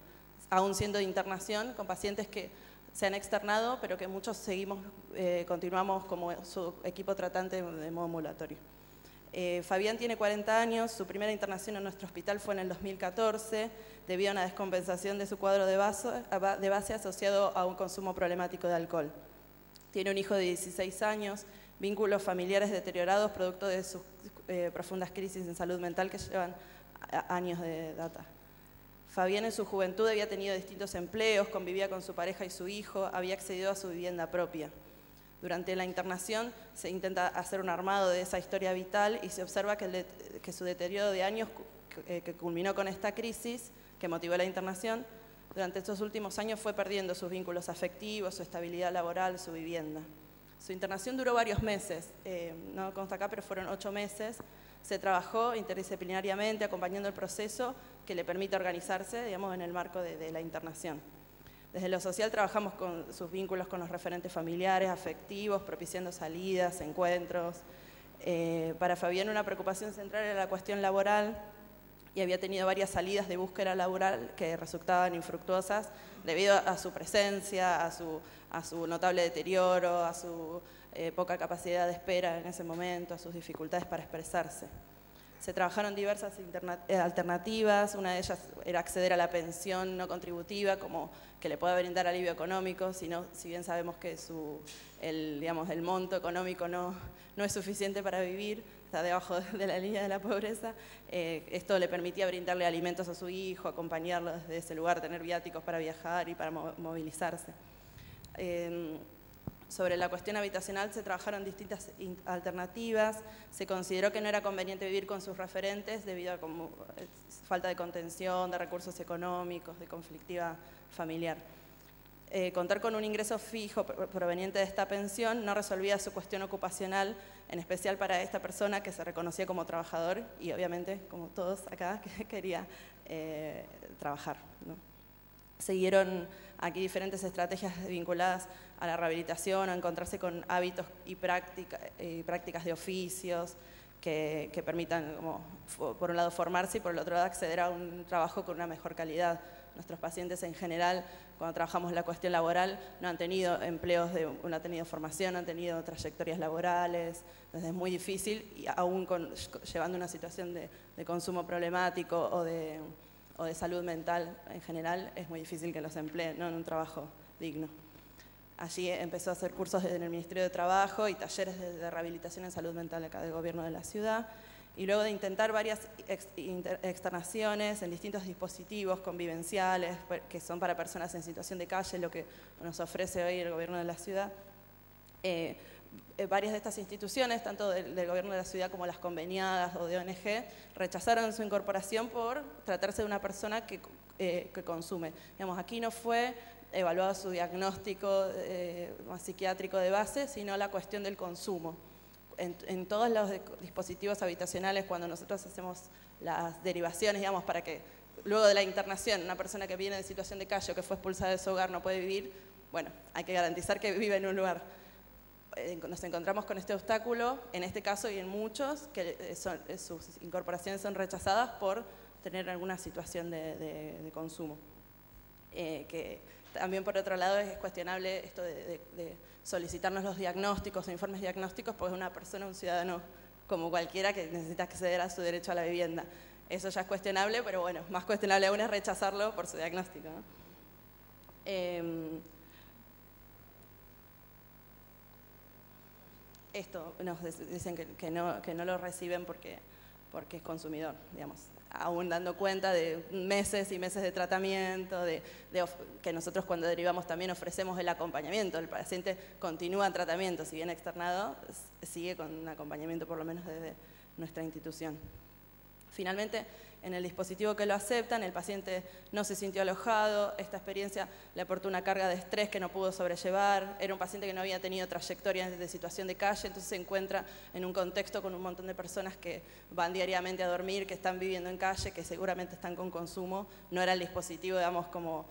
aún siendo de internación con pacientes que se han externado, pero que muchos continuamos como su equipo tratante de modo ambulatorio. Fabián tiene 40 años, su primera internación en nuestro hospital fue en el 2014, debido a una descompensación de su cuadro de base asociado a un consumo problemático de alcohol. Tiene un hijo de 16 años, vínculos familiares deteriorados producto de sus profundas crisis en salud mental que llevan años de data. Fabián en su juventud había tenido distintos empleos, convivía con su pareja y su hijo, había accedido a su vivienda propia. Durante la internación se intenta hacer un armado de esa historia vital y se observa que su deterioro de años, que culminó con esta crisis, que motivó la internación, durante estos últimos años fue perdiendo sus vínculos afectivos, su estabilidad laboral, su vivienda. Su internación duró varios meses, no consta acá, pero fueron 8 meses. Se trabajó interdisciplinariamente acompañando el proceso que le permite organizarse, digamos, en el marco de la internación. Desde lo social trabajamos con sus vínculos con los referentes familiares, afectivos, propiciando salidas, encuentros. Para Fabián una preocupación central era la cuestión laboral y había tenido varias salidas de búsqueda laboral que resultaban infructuosas debido a su presencia, a su notable deterioro, a su poca capacidad de espera en ese momento, a sus dificultades para expresarse. Se trabajaron diversas alternativas, una de ellas era acceder a la pensión no contributiva, como que le pueda brindar alivio económico, si bien sabemos que el monto económico no es suficiente para vivir, está debajo de la línea de la pobreza, esto le permitía brindarle alimentos a su hijo, acompañarlo desde ese lugar, tener viáticos para viajar y para movilizarse. Sobre la cuestión habitacional se trabajaron distintas alternativas, se consideró que no era conveniente vivir con sus referentes debido a falta de contención, de recursos económicos, de conflictiva familiar. Contar con un ingreso fijo proveniente de esta pensión no resolvía su cuestión ocupacional, en especial para esta persona que se reconocía como trabajador y obviamente, como todos acá, que quería trabajar, ¿no? Siguieron aquí diferentes estrategias vinculadas a la rehabilitación, a encontrarse con hábitos y prácticas de oficios que permitan, por un lado, formarse y por el otro lado, acceder a un trabajo con una mejor calidad. Nuestros pacientes en general, cuando trabajamos la cuestión laboral, no han tenido empleos, no han tenido formación, no han tenido trayectorias laborales, entonces es muy difícil, y aún llevando una situación de consumo problemático o de salud mental en general, es muy difícil que los empleen, ¿no?, en un trabajo digno. Allí empezó a hacer cursos en el Ministerio de Trabajo y talleres de rehabilitación en salud mental acá del gobierno de la ciudad. Y luego de intentar varias externaciones en distintos dispositivos convivenciales que son para personas en situación de calle, lo que nos ofrece hoy el gobierno de la ciudad, varias de estas instituciones, tanto del gobierno de la ciudad como las conveniadas o de ONG, rechazaron su incorporación por tratarse de una persona que consume. Digamos, aquí no fue evaluado su diagnóstico psiquiátrico de base, sino la cuestión del consumo. en todos los dispositivos habitacionales, cuando nosotros hacemos las derivaciones, digamos, para que luego de la internación una persona que viene de situación de calle o que fue expulsada de su hogar no puede vivir, bueno, hay que garantizar que vive en un lugar. Nos encontramos con este obstáculo, en este caso y en muchos, que sus incorporaciones son rechazadas por tener alguna situación de consumo. Que también, por otro lado, es cuestionable esto de solicitarnos los diagnósticos o informes diagnósticos, porque es una persona, un ciudadano como cualquiera que necesita acceder a su derecho a la vivienda. Eso ya es cuestionable, pero bueno, más cuestionable aún es rechazarlo por su diagnóstico, ¿no? Esto nos dicen que no lo reciben porque es consumidor, digamos, aún dando cuenta de meses y meses de tratamiento, que nosotros cuando derivamos también ofrecemos el acompañamiento. El paciente continúa en tratamiento, si bien externado, sigue con un acompañamiento por lo menos desde nuestra institución. Finalmente, en el dispositivo que lo aceptan, el paciente no se sintió alojado, esta experiencia le aportó una carga de estrés que no pudo sobrellevar, era un paciente que no había tenido trayectoria de situación de calle, entonces se encuentra en un contexto con un montón de personas que van diariamente a dormir, que están viviendo en calle, que seguramente están con consumo, no era el dispositivo, digamos, como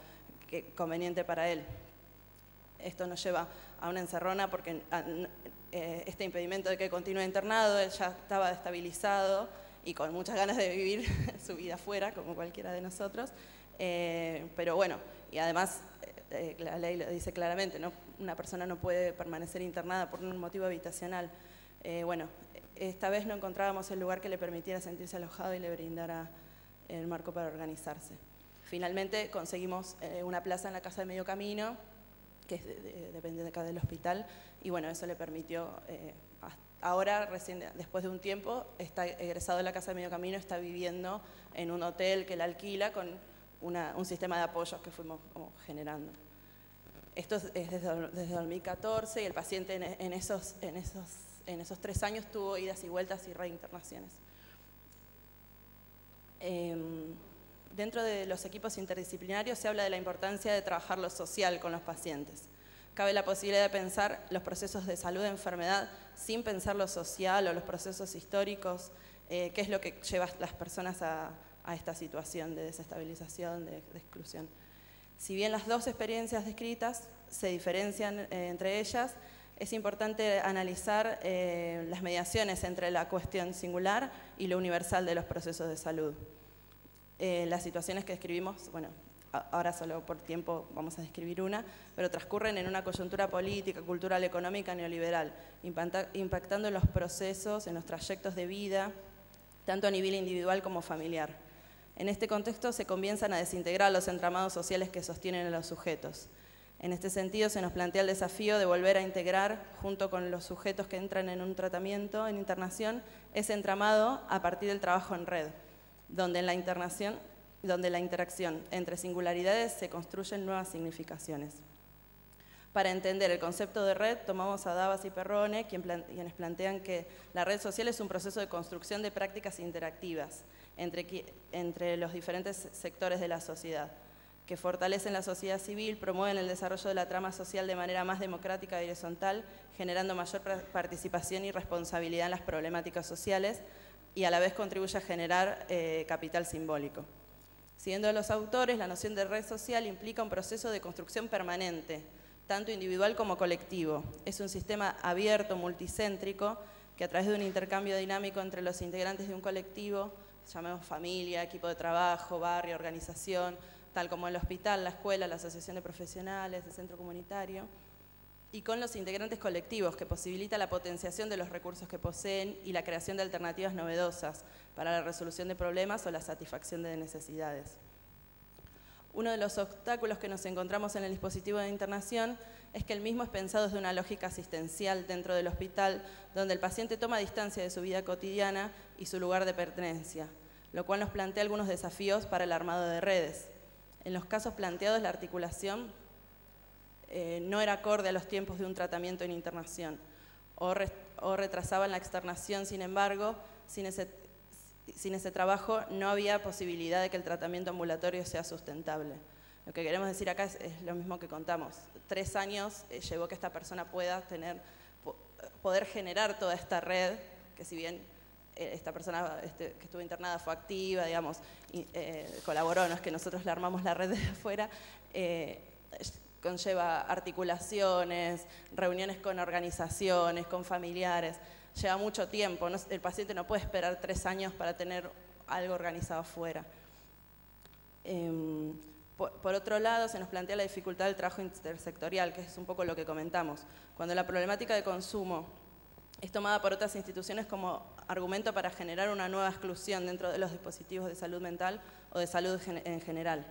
conveniente para él. Esto nos lleva a una encerrona porque este impedimento de que continúe internado, él ya estaba estabilizado y con muchas ganas de vivir su vida afuera, como cualquiera de nosotros. Pero bueno, y además la ley lo dice claramente, ¿no? Una persona no puede permanecer internada por un motivo habitacional. Bueno, esta vez no encontrábamos el lugar que le permitiera sentirse alojado y le brindara el marco para organizarse. Finalmente conseguimos una plaza en la Casa de Medio Camino, que depende de acá del hospital, y bueno, eso le permitió... Ahora, recién, después de un tiempo, está egresado de la Casa de Medio Camino, está viviendo en un hotel que él alquila con un sistema de apoyos que fuimos generando. Esto es desde 2014 y el paciente en esos 3 años tuvo idas y vueltas y reinternaciones. Dentro de los equipos interdisciplinarios se habla de la importancia de trabajar lo social con los pacientes. Cabe la posibilidad de pensar los procesos de salud e enfermedad sin pensar lo social o los procesos históricos, qué es lo que lleva a las personas a esta situación de desestabilización, de exclusión. Si bien las dos experiencias descritas se diferencian entre ellas, es importante analizar las mediaciones entre la cuestión singular y lo universal de los procesos de salud. Las situaciones que describimos, bueno, ahora solo por tiempo vamos a describir una, pero transcurren en una coyuntura política, cultural, económica, neoliberal, impactando en los procesos, en los trayectos de vida, tanto a nivel individual como familiar. En este contexto se comienzan a desintegrar los entramados sociales que sostienen a los sujetos. En este sentido se nos plantea el desafío de volver a integrar, junto con los sujetos que entran en un tratamiento, en internación, ese entramado a partir del trabajo en red, donde la interacción entre singularidades se construyen nuevas significaciones. Para entender el concepto de red, tomamos a Dabas y Perrone, quienes plantean que la red social es un proceso de construcción de prácticas interactivas entre los diferentes sectores de la sociedad, que fortalecen la sociedad civil, promueven el desarrollo de la trama social de manera más democrática y horizontal, generando mayor participación y responsabilidad en las problemáticas sociales, y a la vez contribuye a generar capital simbólico. Siguiendo a los autores, la noción de red social implica un proceso de construcción permanente, tanto individual como colectivo. Es un sistema abierto, multicéntrico, que a través de un intercambio dinámico entre los integrantes de un colectivo, llamemos familia, equipo de trabajo, barrio, organización, tal como el hospital, la escuela, la asociación de profesionales, el centro comunitario, y con los integrantes colectivos, que posibilita la potenciación de los recursos que poseen y la creación de alternativas novedosas para la resolución de problemas o la satisfacción de necesidades. Uno de los obstáculos que nos encontramos en el dispositivo de internación es que el mismo es pensado desde una lógica asistencial dentro del hospital, donde el paciente toma distancia de su vida cotidiana y su lugar de pertenencia, lo cual nos plantea algunos desafíos para el armado de redes. En los casos planteados, la articulación no era acorde a los tiempos de un tratamiento en internación o retrasaban la externación. Sin embargo, sin ese trabajo no había posibilidad de que el tratamiento ambulatorio sea sustentable. Lo que queremos decir acá es lo mismo que contamos. 3 años llevó que esta persona pueda poder generar toda esta red, que si bien esta persona que estuvo internada fue activa, digamos, colaboró, no es que nosotros le armamos la red desde afuera, conlleva articulaciones, reuniones con organizaciones, con familiares, lleva mucho tiempo, el paciente no puede esperar 3 años para tener algo organizado afuera. Por otro lado, se nos plantea la dificultad del trabajo intersectorial, que es un poco lo que comentamos. Cuando la problemática de consumo es tomada por otras instituciones como argumento para generar una nueva exclusión dentro de los dispositivos de salud mental o de salud en general.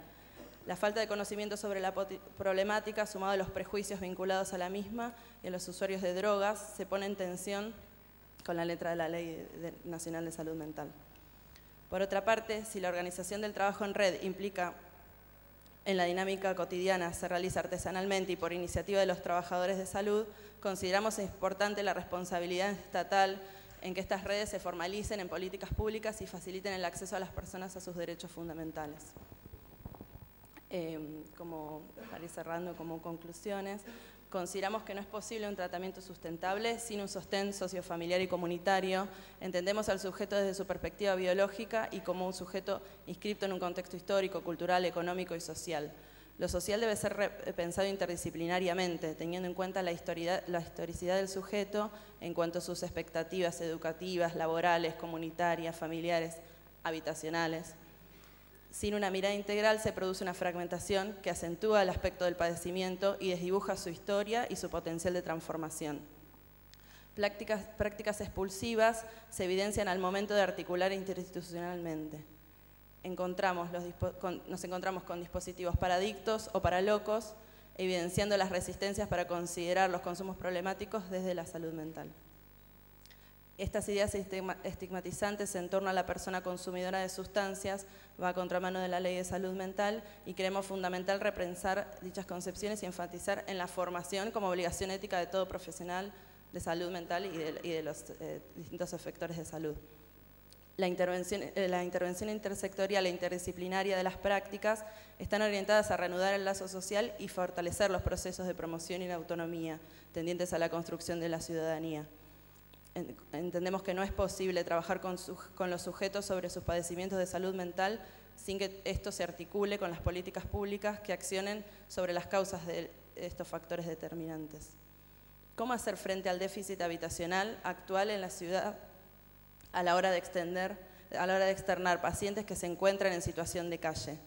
La falta de conocimiento sobre la problemática, sumado a los prejuicios vinculados a la misma y a los usuarios de drogas, se pone en tensión con la letra de la Ley Nacional de Salud Mental. Por otra parte, si la organización del trabajo en red implica en la dinámica cotidiana se realiza artesanalmente y por iniciativa de los trabajadores de salud, consideramos importante la responsabilidad estatal en que estas redes se formalicen en políticas públicas y faciliten el acceso a las personas a sus derechos fundamentales. Para ir cerrando como conclusiones, consideramos que no es posible un tratamiento sustentable sin un sostén sociofamiliar y comunitario. Entendemos al sujeto desde su perspectiva biológica y como un sujeto inscripto en un contexto histórico, cultural, económico y social. Lo social debe ser pensado interdisciplinariamente, teniendo en cuenta la historicidad del sujeto en cuanto a sus expectativas educativas, laborales, comunitarias, familiares, habitacionales. Sin una mirada integral se produce una fragmentación que acentúa el aspecto del padecimiento y desdibuja su historia y su potencial de transformación. Prácticas expulsivas se evidencian al momento de articular interinstitucionalmente. Nos encontramos con dispositivos para adictos o para locos, evidenciando las resistencias para considerar los consumos problemáticos desde la salud mental. Estas ideas estigmatizantes en torno a la persona consumidora de sustancias va a contramano de la Ley de Salud Mental y creemos fundamental repensar dichas concepciones y enfatizar en la formación como obligación ética de todo profesional de salud mental y de los distintos efectores de salud. La intervención intersectorial e interdisciplinaria de las prácticas están orientadas a reanudar el lazo social y fortalecer los procesos de promoción y la autonomía, tendientes a la construcción de la ciudadanía. Entendemos que no es posible trabajar con los sujetos sobre sus padecimientos de salud mental sin que esto se articule con las políticas públicas que accionen sobre las causas de estos factores determinantes. ¿Cómo hacer frente al déficit habitacional actual en la ciudad a la hora de externar pacientes que se encuentran en situación de calle?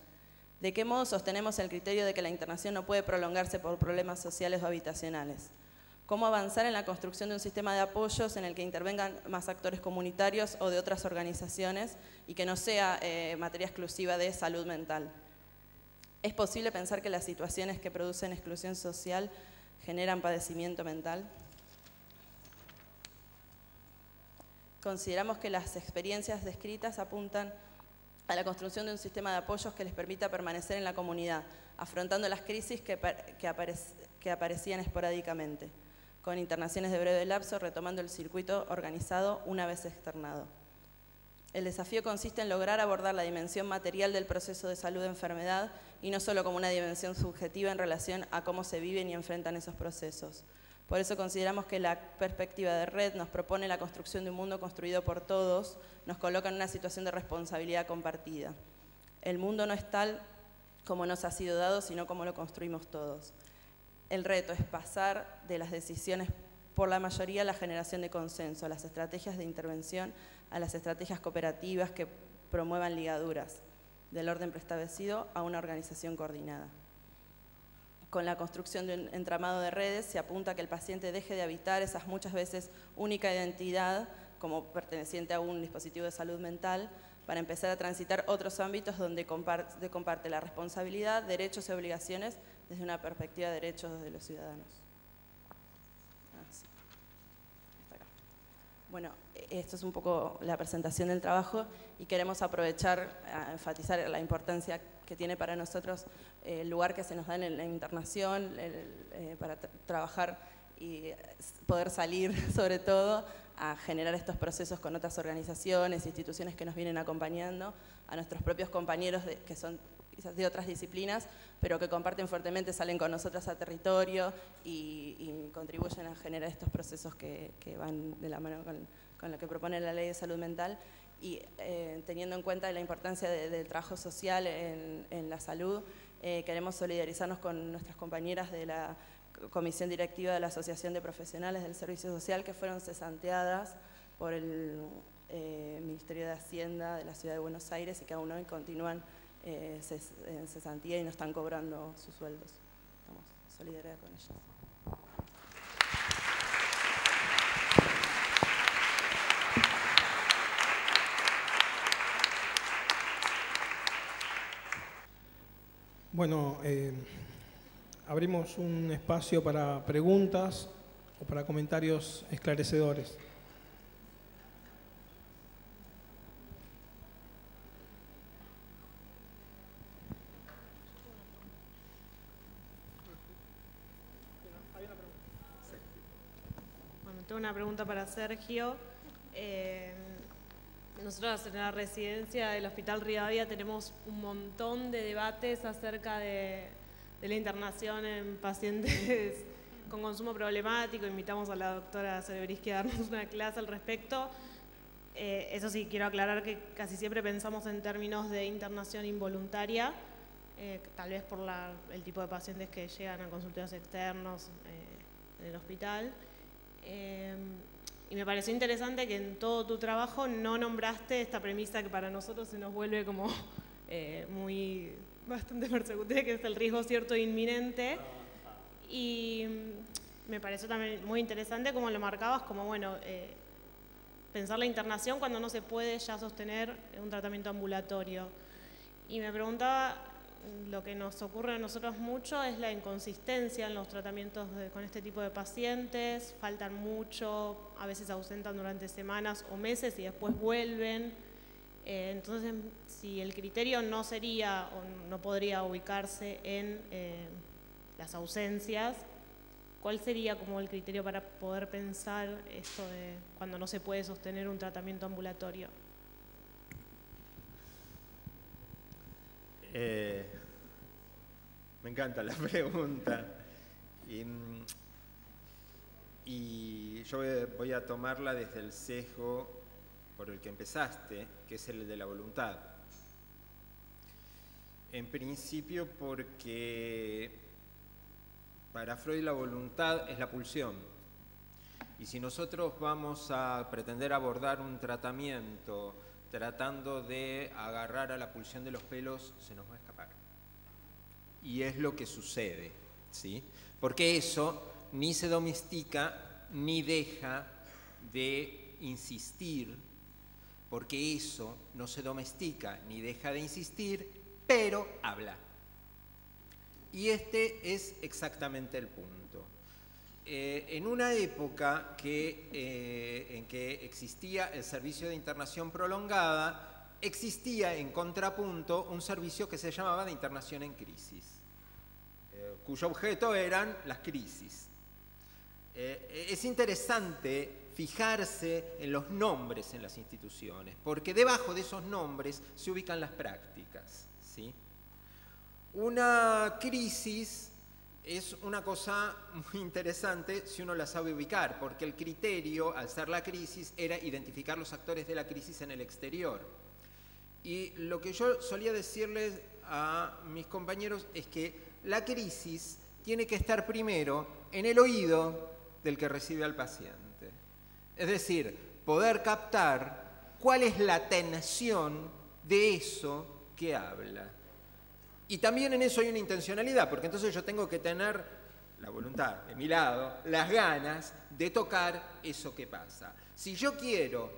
¿De qué modo sostenemos el criterio de que la internación no puede prolongarse por problemas sociales o habitacionales? ¿Cómo avanzar en la construcción de un sistema de apoyos en el que intervengan más actores comunitarios o de otras organizaciones y que no sea materia exclusiva de salud mental? ¿Es posible pensar que las situaciones que producen exclusión social generan padecimiento mental? Consideramos que las experiencias descritas apuntan a la construcción de un sistema de apoyos que les permita permanecer en la comunidad, afrontando las crisis que aparecían esporádicamente, con internaciones de breve lapso, retomando el circuito organizado una vez externado. El desafío consiste en lograr abordar la dimensión material del proceso de salud-enfermedad y no solo como una dimensión subjetiva en relación a cómo se viven y enfrentan esos procesos. Por eso consideramos que la perspectiva de red nos propone la construcción de un mundo construido por todos, nos coloca en una situación de responsabilidad compartida. El mundo no es tal como nos ha sido dado, sino como lo construimos todos. El reto es pasar de las decisiones por la mayoría a la generación de consenso, a las estrategias de intervención, a las estrategias cooperativas que promuevan ligaduras del orden preestablecido a una organización coordinada. Con la construcción de un entramado de redes se apunta a que el paciente deje de habitar esas muchas veces única identidad como perteneciente a un dispositivo de salud mental para empezar a transitar otros ámbitos donde comparte la responsabilidad, derechos y obligaciones desde una perspectiva de derechos de los ciudadanos. Bueno, esto es un poco la presentación del trabajo y queremos aprovechar a enfatizar la importancia que tiene para nosotros el lugar que se nos da en la internación para trabajar y poder salir sobre todo a generar estos procesos con otras organizaciones, instituciones que nos vienen acompañando, a nuestros propios compañeros que son quizás de otras disciplinas, pero que comparten fuertemente, salen con nosotras a territorio y contribuyen a generar estos procesos que van de la mano con lo que propone la Ley de Salud Mental. Y teniendo en cuenta la importancia del trabajo social en la salud, queremos solidarizarnos con nuestras compañeras de la Comisión Directiva de la Asociación de Profesionales del Servicio Social, que fueron cesanteadas por el Ministerio de Hacienda de la Ciudad de Buenos Aires y que aún hoy continúan en cesantía y no están cobrando sus sueldos. Estamos solidarios con ellas. Bueno, abrimos un espacio para preguntas o para comentarios esclarecedores. Bueno, tengo una pregunta para Sergio. Nosotros en la residencia del Hospital Rivadavia tenemos un montón de debates acerca de la internación en pacientes con consumo problemático. Invitamos a la doctora Cerebriski a darnos una clase al respecto. Eso sí, quiero aclarar que casi siempre pensamos en términos de internación involuntaria, tal vez por el tipo de pacientes que llegan a consultorios externos en el hospital. Y me pareció interesante que en todo tu trabajo no nombraste esta premisa que para nosotros se nos vuelve como bastante persecutoria, que es el riesgo cierto e inminente. Y me pareció también muy interesante cómo lo marcabas, como bueno, pensar la internación cuando no se puede ya sostener un tratamiento ambulatorio. Y me preguntaba, lo que nos ocurre a nosotros mucho es la inconsistencia en los tratamientos con este tipo de pacientes, faltan mucho, a veces se ausentan durante semanas o meses y después vuelven. Entonces, si el criterio no sería o no podría ubicarse en las ausencias, ¿cuál sería como el criterio para poder pensar esto de cuando no se puede sostener un tratamiento ambulatorio? Me encanta la pregunta y yo voy a tomarla desde el sesgo por el que empezaste, que es el de la voluntad. En principio porque para Freud la voluntad es la pulsión. Y si nosotros vamos a pretender abordar un tratamiento tratando de agarrar a la pulsión de los pelos, se nos va a escapar. Y es lo que sucede, ¿sí? Porque eso ni se domestica ni deja de insistir, porque eso no se domestica ni deja de insistir, pero habla. Y este es exactamente el punto. En una época en que existía el servicio de internación prolongada, existía en contrapunto un servicio que se llamaba de internación en crisis, cuyo objeto eran las crisis. Es interesante fijarse en los nombres en las instituciones, porque debajo de esos nombres se ubican las prácticas, ¿sí? Una crisis es una cosa muy interesante si uno la sabe ubicar, porque el criterio, al ser la crisis, era identificar los actores de la crisis en el exterior. Y lo que yo solía decirles a mis compañeros es que la crisis tiene que estar primero en el oído del que recibe al paciente. Es decir, poder captar cuál es la tensión de eso que habla. Y también en eso hay una intencionalidad, porque entonces yo tengo que tener la voluntad de mi lado, las ganas de tocar eso que pasa. Si yo quiero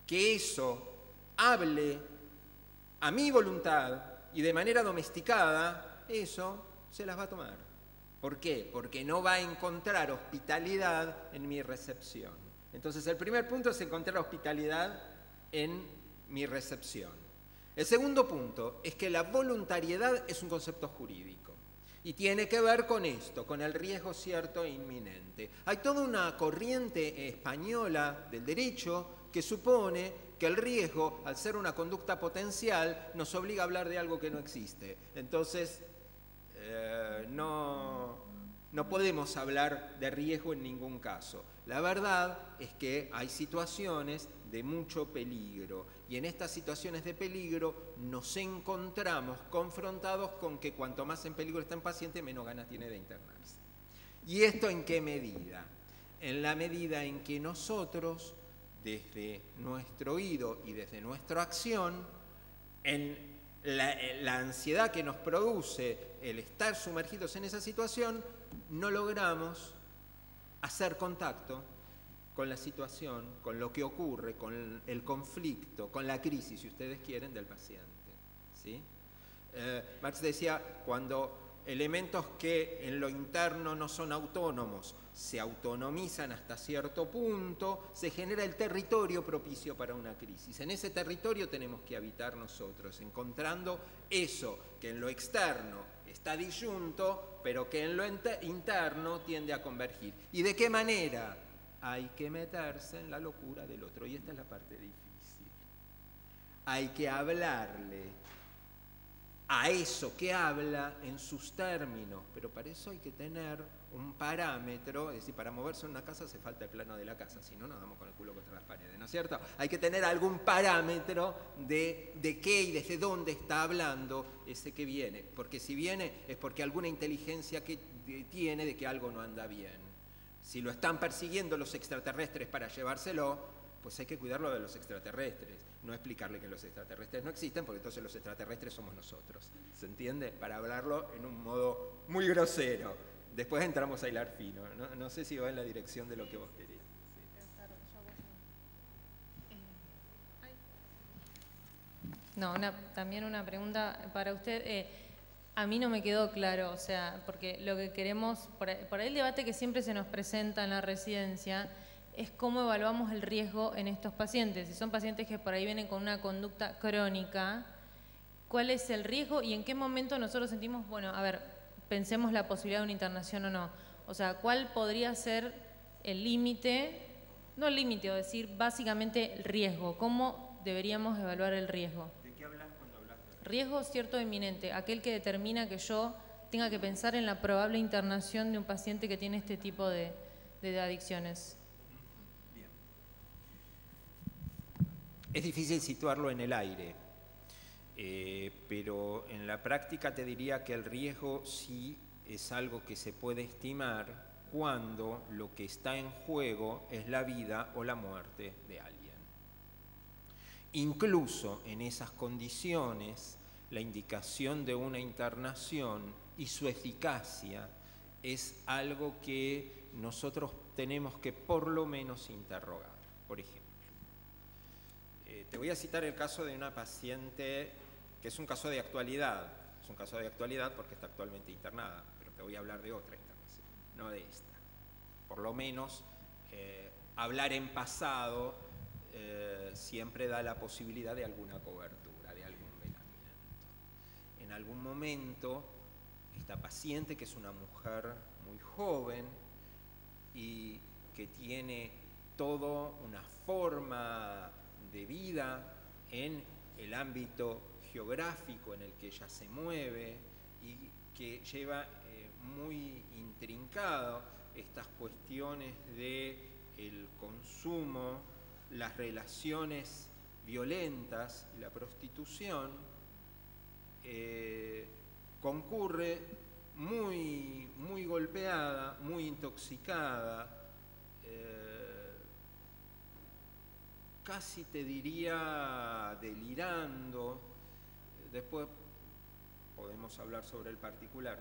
que eso hable a mi voluntad y de manera domesticada, eso se las va a tomar. ¿Por qué? Porque no va a encontrar hospitalidad en mi recepción. Entonces el primer punto es encontrar hospitalidad en mi recepción. El segundo punto es que la voluntariedad es un concepto jurídico y tiene que ver con esto, con el riesgo cierto e inminente. Hay toda una corriente española del derecho que supone que el riesgo, al ser una conducta potencial, nos obliga a hablar de algo que no existe. Entonces, no podemos hablar de riesgo en ningún caso. La verdad es que hay situaciones de mucho peligro y en estas situaciones de peligro nos encontramos confrontados con que cuanto más en peligro está el paciente, menos ganas tiene de internarse. ¿Y esto en qué medida? En la medida en que nosotros, desde nuestro oído y desde nuestra acción, en la ansiedad que nos produce el estar sumergidos en esa situación, no logramos hacer contacto con la situación, con lo que ocurre, con el conflicto, con la crisis, si ustedes quieren, del paciente. ¿Sí? Marx decía, cuando elementos que en lo interno no son autónomos se autonomizan hasta cierto punto, se genera el territorio propicio para una crisis. En ese territorio tenemos que habitar nosotros, encontrando eso que en lo externo está disyunto, pero que en lo interno tiende a convergir. ¿Y de qué manera? Hay que meterse en la locura del otro, y esta es la parte difícil. Hay que hablarle a eso que habla en sus términos, pero para eso hay que tener un parámetro, es decir, para moverse en una casa hace falta el plano de la casa, si no nos damos con el culo contra las paredes, ¿no es cierto? Hay que tener algún parámetro de qué y desde dónde está hablando ese que viene, porque si viene es porque alguna inteligencia que tiene de que algo no anda bien. Si lo están persiguiendo los extraterrestres para llevárselo, pues hay que cuidarlo de los extraterrestres, no explicarle que los extraterrestres no existen, porque entonces los extraterrestres somos nosotros, ¿se entiende? Para hablarlo en un modo muy grosero. Después entramos a hilar fino, no sé si va en la dirección de lo que vos querías. No, también una pregunta para usted. A mí no me quedó claro, o sea, porque lo que queremos, por ahí el debate que siempre se nos presenta en la residencia es cómo evaluamos el riesgo en estos pacientes. Si son pacientes que por ahí vienen con una conducta crónica, ¿cuál es el riesgo y en qué momento nosotros sentimos, bueno, a ver, pensemos la posibilidad de una internación o no? O sea, ¿cuál podría ser el límite? No el límite, o decir, básicamente el riesgo. ¿Cómo deberíamos evaluar el riesgo? ¿De qué hablas cuando hablas de Riesgo cierto o inminente, aquel que determina que yo tenga que pensar en la probable internación de un paciente que tiene este tipo de adicciones. Bien. Es difícil situarlo en el aire, pero en la práctica te diría que el riesgo sí es algo que se puede estimar cuando lo que está en juego es la vida o la muerte de alguien. Incluso en esas condiciones, la indicación de una internación y su eficacia es algo que nosotros tenemos que por lo menos interrogar. Por ejemplo, te voy a citar el caso de una paciente que es un caso de actualidad. Es un caso de actualidad porque está actualmente internada, pero te voy a hablar de otra internación, no de esta. Por lo menos hablar en pasado siempre da la posibilidad de alguna cobertura, de algún velamiento. En algún momento, esta paciente, que es una mujer muy joven y que tiene toda una forma de vida en el ámbito geográfico en el que ella se mueve y que lleva muy intrincado estas cuestiones de el consumo, las relaciones violentas y la prostitución, concurre muy golpeada, muy intoxicada, casi te diría delirando. Después podemos hablar sobre el particular,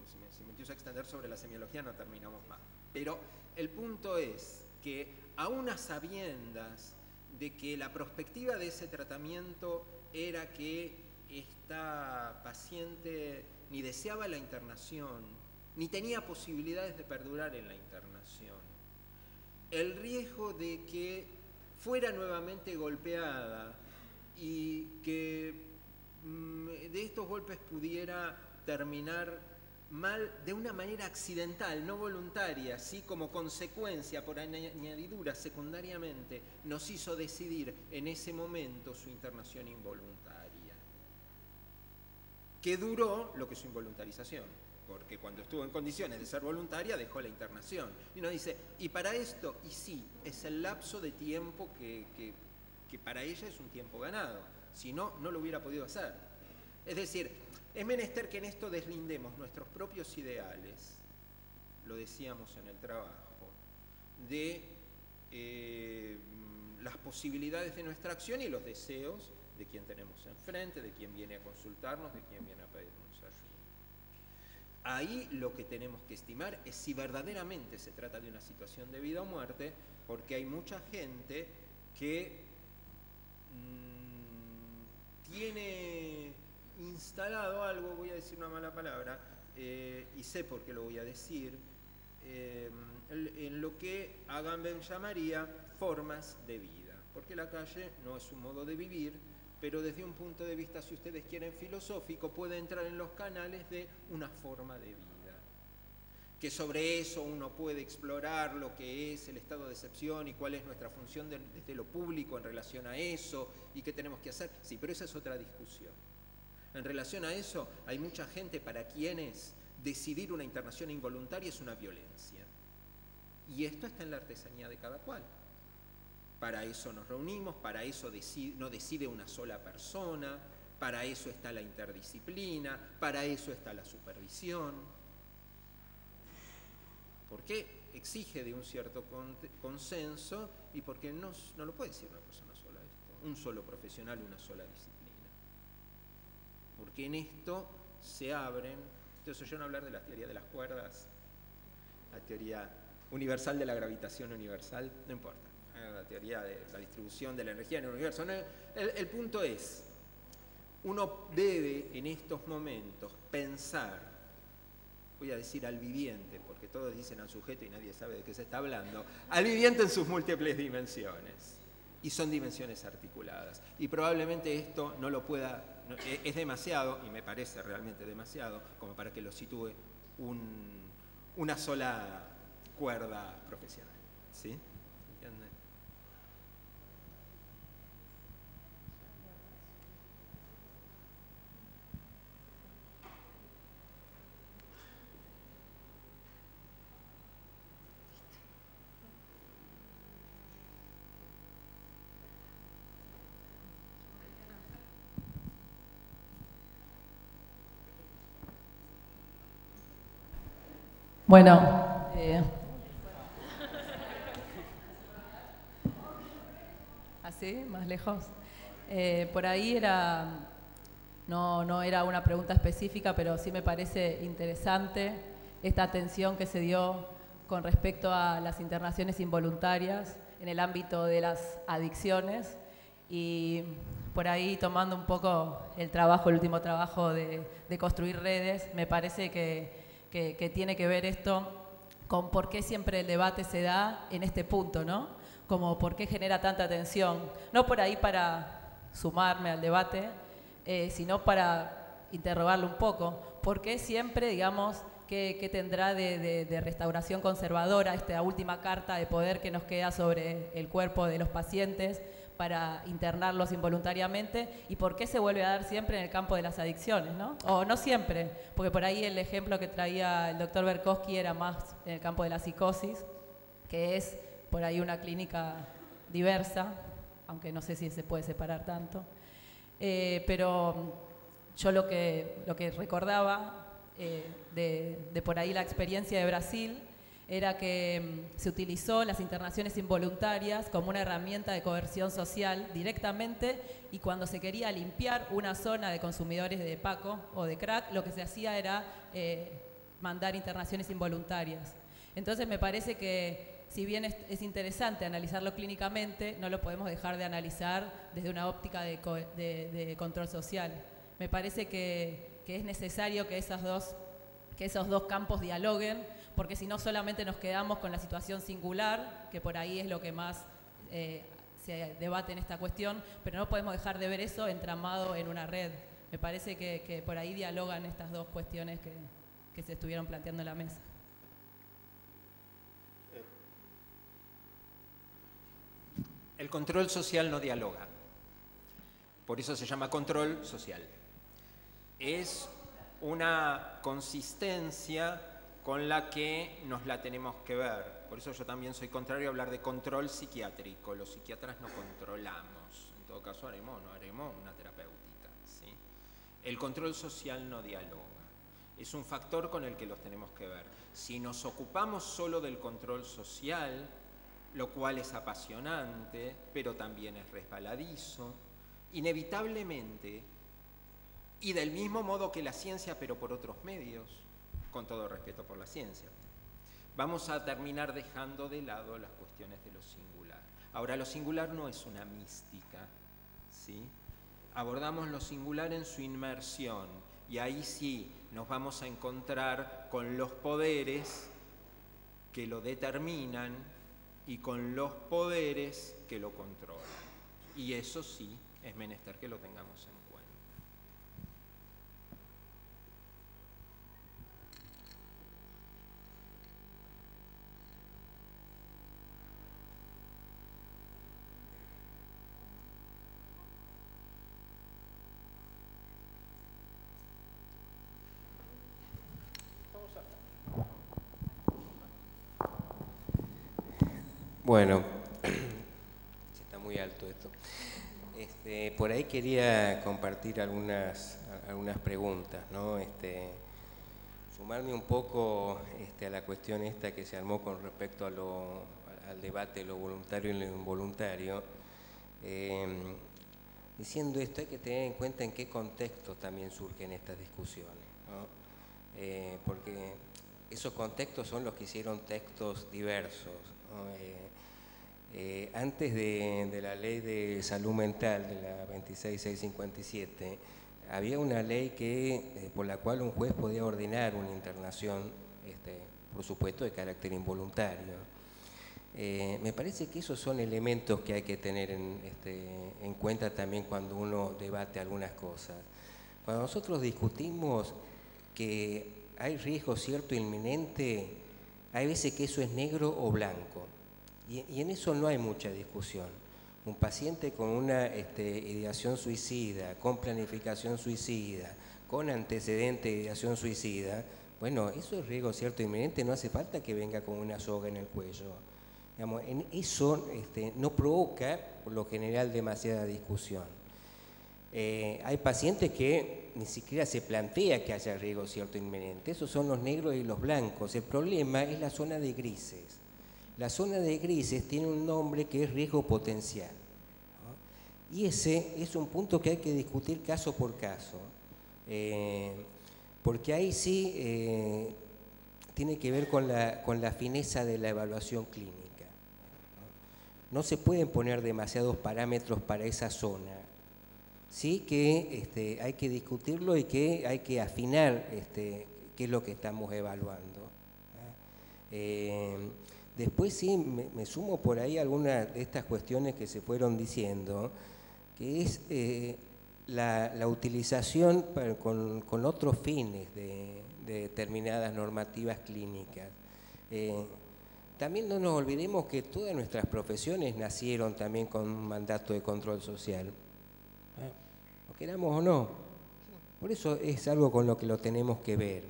si me empiezo a extender sobre la semiología no terminamos más. Pero el punto es que aún a sabiendas de que la perspectiva de ese tratamiento era que esta paciente ni deseaba la internación, ni tenía posibilidades de perdurar en la internación, el riesgo de que fuera nuevamente golpeada y que de estos golpes pudiera terminar de una manera accidental, no voluntaria, así como consecuencia, por añadidura, secundariamente, nos hizo decidir en ese momento su internación involuntaria, que duró lo que es su involuntarización, porque cuando estuvo en condiciones de ser voluntaria dejó la internación. Y uno dice, y para esto, y sí, es el lapso de tiempo que para ella es un tiempo ganado, si no, no lo hubiera podido hacer. Es decir, es menester que en esto deslindemos nuestros propios ideales, lo decíamos en el trabajo, de las posibilidades de nuestra acción y los deseos de quien tenemos enfrente, de quien viene a consultarnos, de quien viene a pedirnos ayuda. Ahí lo que tenemos que estimar es si verdaderamente se trata de una situación de vida o muerte, porque hay mucha gente que tiene instalado algo, voy a decir una mala palabra, y sé por qué lo voy a decir, en lo que Agamben llamaría formas de vida, porque la calle no es un modo de vivir, pero desde un punto de vista, si ustedes quieren, filosófico, puede entrar en los canales de una forma de vida. Que sobre eso uno puede explorar lo que es el estado de excepción y cuál es nuestra función desde lo público en relación a eso y qué tenemos que hacer. Sí, pero esa es otra discusión. En relación a eso, hay mucha gente para quienes decidir una internación involuntaria es una violencia. Y esto está en la artesanía de cada cual. Para eso nos reunimos, para eso no decide una sola persona, para eso está la interdisciplina, para eso está la supervisión. Porque exige de un cierto consenso y porque no lo puede decir una persona sola esto, un solo profesional, una sola disciplina. Porque en esto se abren, ustedes oyeron hablar de la teoría de las cuerdas, la teoría universal de la gravitación universal, no importa, la teoría de la distribución de la energía en el universo. No, el punto es, uno debe en estos momentos pensar, voy a decir al viviente, porque todos dicen al sujeto y nadie sabe de qué se está hablando, al viviente en sus múltiples dimensiones. Y son dimensiones articuladas. Y probablemente esto no lo pueda, es demasiado, y me parece realmente demasiado, como para que lo sitúe una sola cuerda profesional. ¿Sí? ¿Entienden? Bueno, así, más lejos. Por ahí no era una pregunta específica, pero sí me parece interesante esta atención que se dio con respecto a las internaciones involuntarias en el ámbito de las adicciones y por ahí tomando un poco el último trabajo de construir redes, me parece que tiene que ver esto con por qué siempre el debate se da en este punto, ¿no? Como por qué genera tanta tensión. No por ahí para sumarme al debate, sino para interrogarlo un poco. ¿Por qué siempre, digamos, qué tendrá de restauración conservadora esta última carta de poder que nos queda sobre el cuerpo de los pacientes para internarlos involuntariamente y por qué se vuelve a dar siempre en el campo de las adicciones, ¿no? O no siempre, porque por ahí el ejemplo que traía el doctor Berkowski era más en el campo de la psicosis, que es por ahí una clínica diversa, aunque no sé si se puede separar tanto, pero yo lo que recordaba de por ahí la experiencia de Brasil era que se utilizó las internaciones involuntarias como una herramienta de coerción social directamente y cuando se quería limpiar una zona de consumidores de Paco o de crack, lo que se hacía era mandar internaciones involuntarias. Entonces me parece que si bien es interesante analizarlo clínicamente, no lo podemos dejar de analizar desde una óptica de control social. Me parece que es necesario que esos dos campos dialoguen, porque si no solamente nos quedamos con la situación singular, que por ahí es lo que más se debate en esta cuestión, pero no podemos dejar de ver eso entramado en una red. Me parece que por ahí dialogan estas dos cuestiones que se estuvieron planteando en la mesa. El control social no dialoga, por eso se llama control social. Es una consistencia con la que nos la tenemos que ver. Por eso yo también soy contrario a hablar de control psiquiátrico. Los psiquiatras no controlamos. En todo caso haremos una terapéutica, ¿sí? El control social no dialoga. Es un factor con el que los tenemos que ver. Si nos ocupamos solo del control social, lo cual es apasionante, pero también es resbaladizo, inevitablemente, y del mismo modo que la ciencia, pero por otros medios, con todo respeto por la ciencia, vamos a terminar dejando de lado las cuestiones de lo singular. Ahora, lo singular no es una mística, ¿sí? Abordamos lo singular en su inmersión, y ahí sí nos vamos a encontrar con los poderes que lo determinan y con los poderes que lo controlan. Y eso sí es menester que lo tengamos en cuenta. Bueno, está muy alto esto. Por ahí quería compartir algunas preguntas, ¿no? Sumarme un poco a la cuestión esta que se armó con respecto al debate de lo voluntario y lo involuntario. Diciendo esto, hay que tener en cuenta en qué contexto también surgen estas discusiones, ¿no? Porque esos contextos son los que hicieron textos diversos, ¿no? Antes de la ley de salud mental, de la 26657, había una ley por la cual un juez podía ordenar una internación, por supuesto, de carácter involuntario. Me parece que esos son elementos que hay que tener en cuenta también cuando uno debate algunas cosas. Cuando nosotros discutimos que hay riesgo cierto e inminente, hay veces que eso es negro o blanco. Y en eso no hay mucha discusión. Un paciente con una ideación suicida, con planificación suicida, con antecedente de ideación suicida, bueno, eso es riesgo cierto e inminente, no hace falta que venga con una soga en el cuello. Digamos, eso no provoca, por lo general, demasiada discusión. Hay pacientes que ni siquiera se plantea que haya riesgo cierto e inminente. Esos son los negros y los blancos. El problema es la zona de grises. La zona de grises tiene un nombre que es riesgo potencial, ¿no? Y ese es un punto que hay que discutir caso por caso, porque ahí sí tiene que ver con la fineza de la evaluación clínica, ¿no? No se pueden poner demasiados parámetros para esa zona. Sí que hay que discutirlo y que hay que afinar qué es lo que estamos evaluando, ¿no? Después sí me sumo por ahí a algunas de estas cuestiones que se fueron diciendo, que es la utilización con otros fines de determinadas normativas clínicas. También no nos olvidemos que todas nuestras profesiones nacieron también con un mandato de control social, lo queramos o no. Por eso es algo con lo que lo tenemos que ver.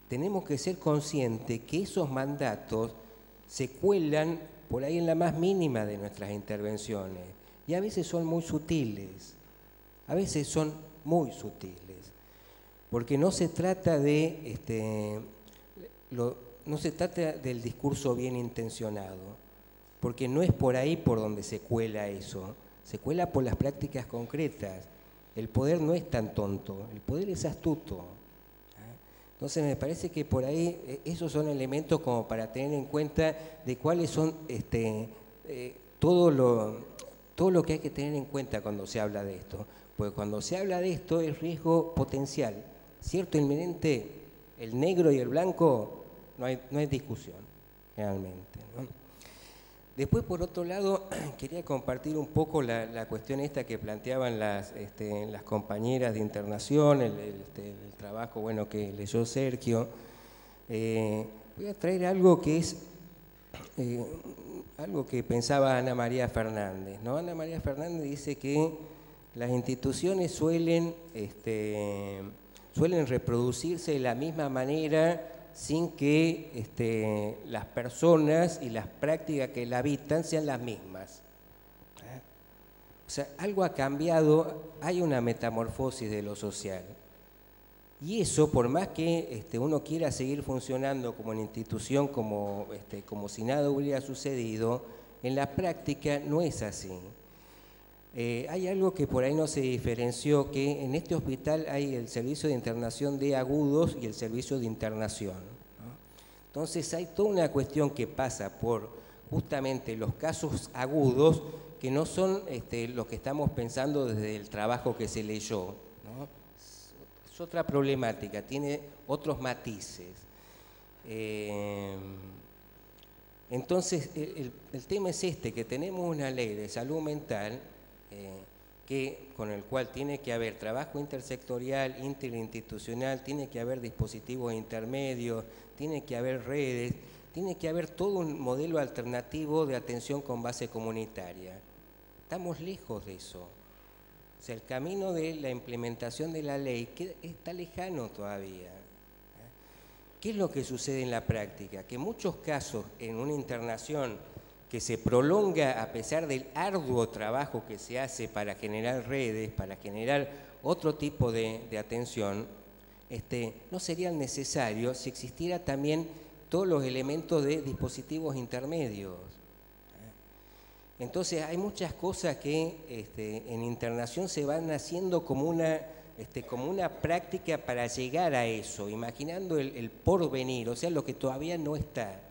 Tenemos que ser conscientes que esos mandatos se cuelan por ahí en la más mínima de nuestras intervenciones y a veces son muy sutiles, porque no se trata no se trata del discurso bien intencionado, porque no es por ahí por donde se cuela eso, se cuela por las prácticas concretas. El poder no es tan tonto, el poder es astuto. Entonces me parece que por ahí esos son elementos como para tener en cuenta de cuáles son todo lo que hay que tener en cuenta cuando se habla de esto. Porque cuando se habla de esto es riesgo potencial. Cierto inminente, el negro y el blanco no hay discusión, realmente, ¿no? Después, por otro lado, quería compartir un poco la cuestión esta que planteaban las compañeras de internación, el trabajo bueno, que leyó Sergio. Voy a traer algo que es algo que pensaba Ana María Fernández, ¿no? Ana María Fernández dice que las instituciones suelen reproducirse de la misma manera sin que las personas y las prácticas que la habitan sean las mismas. O sea, algo ha cambiado, hay una metamorfosis de lo social. Y eso, por más que uno quiera seguir funcionando como una institución, como si nada hubiera sucedido, en la práctica no es así. Hay algo que por ahí no se diferenció, que en este hospital hay el servicio de internación de agudos y el servicio de internación, ¿no? Entonces hay toda una cuestión que pasa por justamente los casos agudos que no son los que estamos pensando desde el trabajo que se leyó, ¿no? Es otra problemática, tiene otros matices. Entonces el tema es que tenemos una ley de salud mental con el cual tiene que haber trabajo intersectorial, interinstitucional, tiene que haber dispositivos intermedios, tiene que haber redes, tiene que haber todo un modelo alternativo de atención con base comunitaria. Estamos lejos de eso. O sea, el camino de la implementación de la ley está lejano todavía. ¿Qué es lo que sucede en la práctica? Que en muchos casos en una internación que se prolonga a pesar del arduo trabajo que se hace para generar redes, para generar otro tipo de atención, no sería necesario si existiera también todos los elementos de dispositivos intermedios. Entonces hay muchas cosas que en internación se van haciendo como una práctica para llegar a eso, imaginando el porvenir, o sea, lo que todavía no está.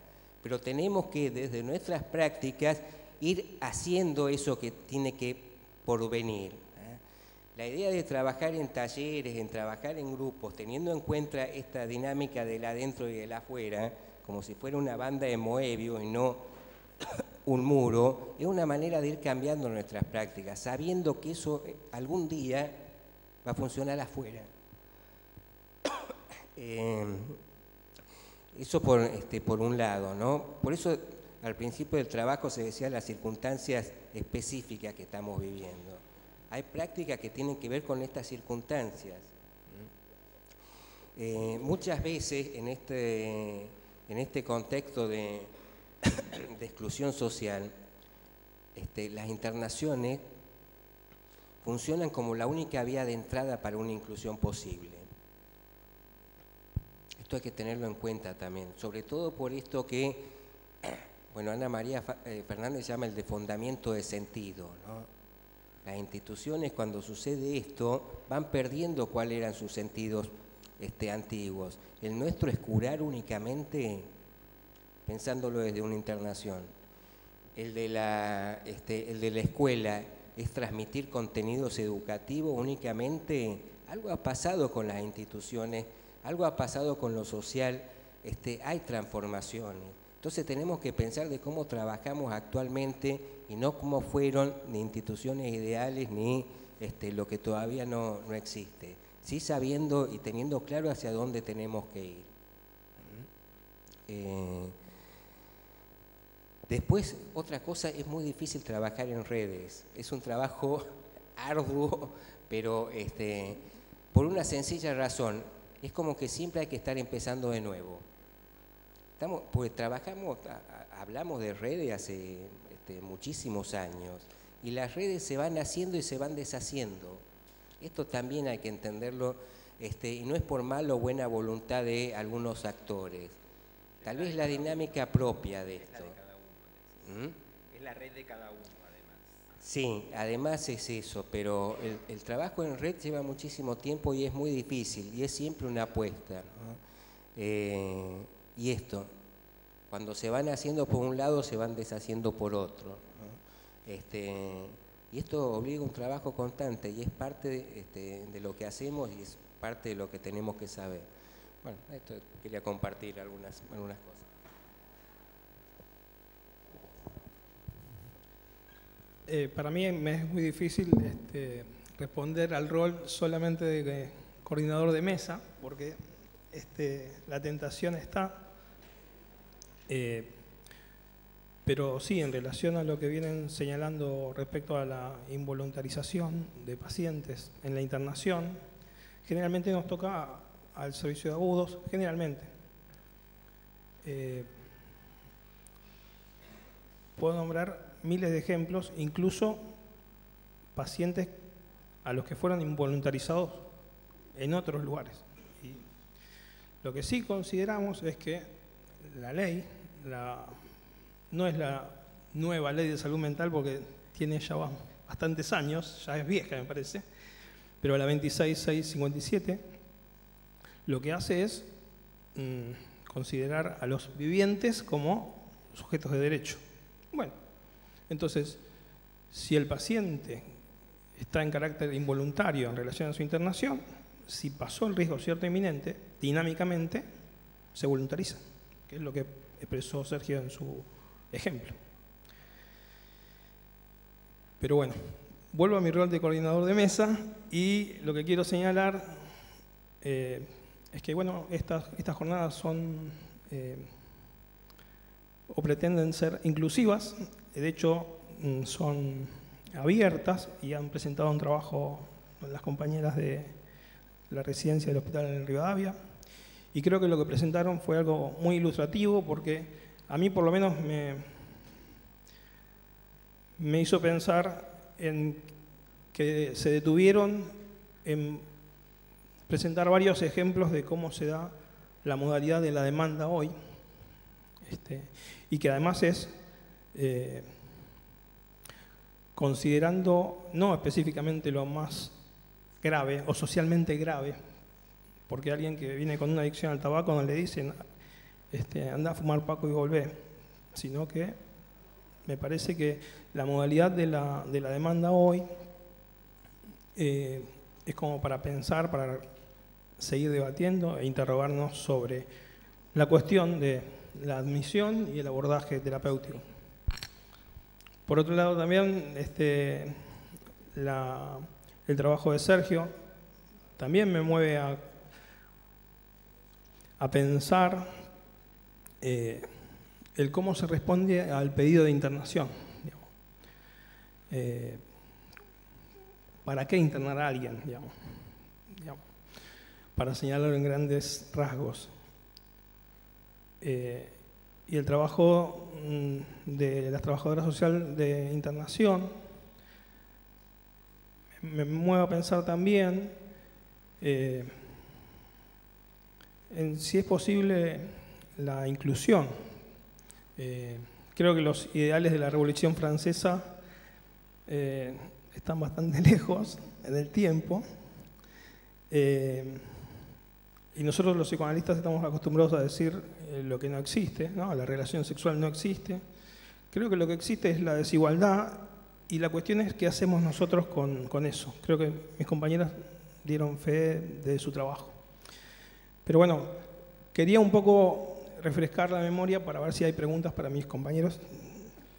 Pero tenemos que desde nuestras prácticas ir haciendo eso que tiene que porvenir. La idea de trabajar en talleres, en trabajar en grupos, teniendo en cuenta esta dinámica del adentro y del afuera, como si fuera una banda de Moebius y no un muro, es una manera de ir cambiando nuestras prácticas, sabiendo que eso algún día va a funcionar afuera. Eso por un lado, ¿no? Por eso al principio del trabajo se decía las circunstancias específicas que estamos viviendo. Hay prácticas que tienen que ver con estas circunstancias. Muchas veces en este contexto de exclusión social, las internaciones funcionan como la única vía de entrada para una inclusión posible. Esto hay que tenerlo en cuenta también, sobre todo por esto que, bueno, Ana María Fernández llama el desfondamiento de sentido, ¿no? Las instituciones, cuando sucede esto, van perdiendo cuáles eran sus sentidos antiguos. El nuestro es curar únicamente, pensándolo desde una internación. El de la escuela es transmitir contenidos educativos únicamente. Algo ha pasado con las instituciones, algo ha pasado con lo social, hay transformaciones. Entonces tenemos que pensar de cómo trabajamos actualmente y no cómo fueron ni instituciones ideales ni lo que todavía no existe. Sí sabiendo y teniendo claro hacia dónde tenemos que ir. Después, otra cosa, es muy difícil trabajar en redes. Es un trabajo arduo, pero por una sencilla razón. Es como que siempre hay que estar empezando de nuevo. Pues hablamos de redes hace muchísimos años y las redes se van haciendo y se van deshaciendo. Esto también hay que entenderlo y no es por mal o buena voluntad de algunos actores. Tal vez la dinámica propia de esto. Es la red de cada uno, además. Sí, además es eso, pero el trabajo en red lleva muchísimo tiempo y es muy difícil y es siempre una apuesta, ¿no? Y esto, cuando se van haciendo por un lado, se van deshaciendo por otro, ¿no? Y esto obliga un trabajo constante y es parte de lo que hacemos y es parte de lo que tenemos que saber. Bueno, esto quería compartir algunas cosas. Para mí me es muy difícil responder al rol solamente de coordinador de mesa, porque la tentación está. Pero sí, en relación a lo que vienen señalando respecto a la involuntarización de pacientes en la internación, generalmente nos toca al servicio de agudos, generalmente. Puedo nombrar miles de ejemplos, incluso pacientes a los que fueron involuntarizados en otros lugares. Y lo que sí consideramos es que la ley, no es la nueva ley de salud mental porque tiene ya bastantes años, ya es vieja me parece, pero la 26657 lo que hace es considerar a los vivientes como sujetos de derecho. Bueno, entonces, si el paciente está en carácter involuntario en relación a su internación, si pasó el riesgo cierto inminente, dinámicamente se voluntariza, que es lo que expresó Sergio en su ejemplo. Pero bueno, vuelvo a mi rol de coordinador de mesa y lo que quiero señalar es que bueno, estas jornadas son o pretenden ser inclusivas, de hecho son abiertas y han presentado un trabajo con las compañeras de la residencia del Hospital en Rivadavia y creo que lo que presentaron fue algo muy ilustrativo porque a mí por lo menos me hizo pensar en que se detuvieron en presentar varios ejemplos de cómo se da la modalidad de la demanda hoy, y que además es considerando no específicamente lo más grave o socialmente grave, porque alguien que viene con una adicción al tabaco no le dicen anda a fumar paco y volvé, sino que me parece que la modalidad de la demanda hoy es como para pensar, para seguir debatiendo e interrogarnos sobre la cuestión de la admisión y el abordaje terapéutico. Por otro lado también el trabajo de Sergio también me mueve a pensar el cómo se responde al pedido de internación. ¿Para qué internar a alguien? Digamos, para señalarlo en grandes rasgos. Y el trabajo de las trabajadoras sociales de internación me mueve a pensar también en si es posible la inclusión. Creo que los ideales de la Revolución Francesa están bastante lejos en el tiempo. Y nosotros los psicoanalistas estamos acostumbrados a decir lo que no existe, ¿no? La relación sexual no existe. Creo que lo que existe es la desigualdad y la cuestión es qué hacemos nosotros con eso. Creo que mis compañeras dieron fe de su trabajo. Pero bueno, quería un poco refrescar la memoria para ver si hay preguntas para mis compañeros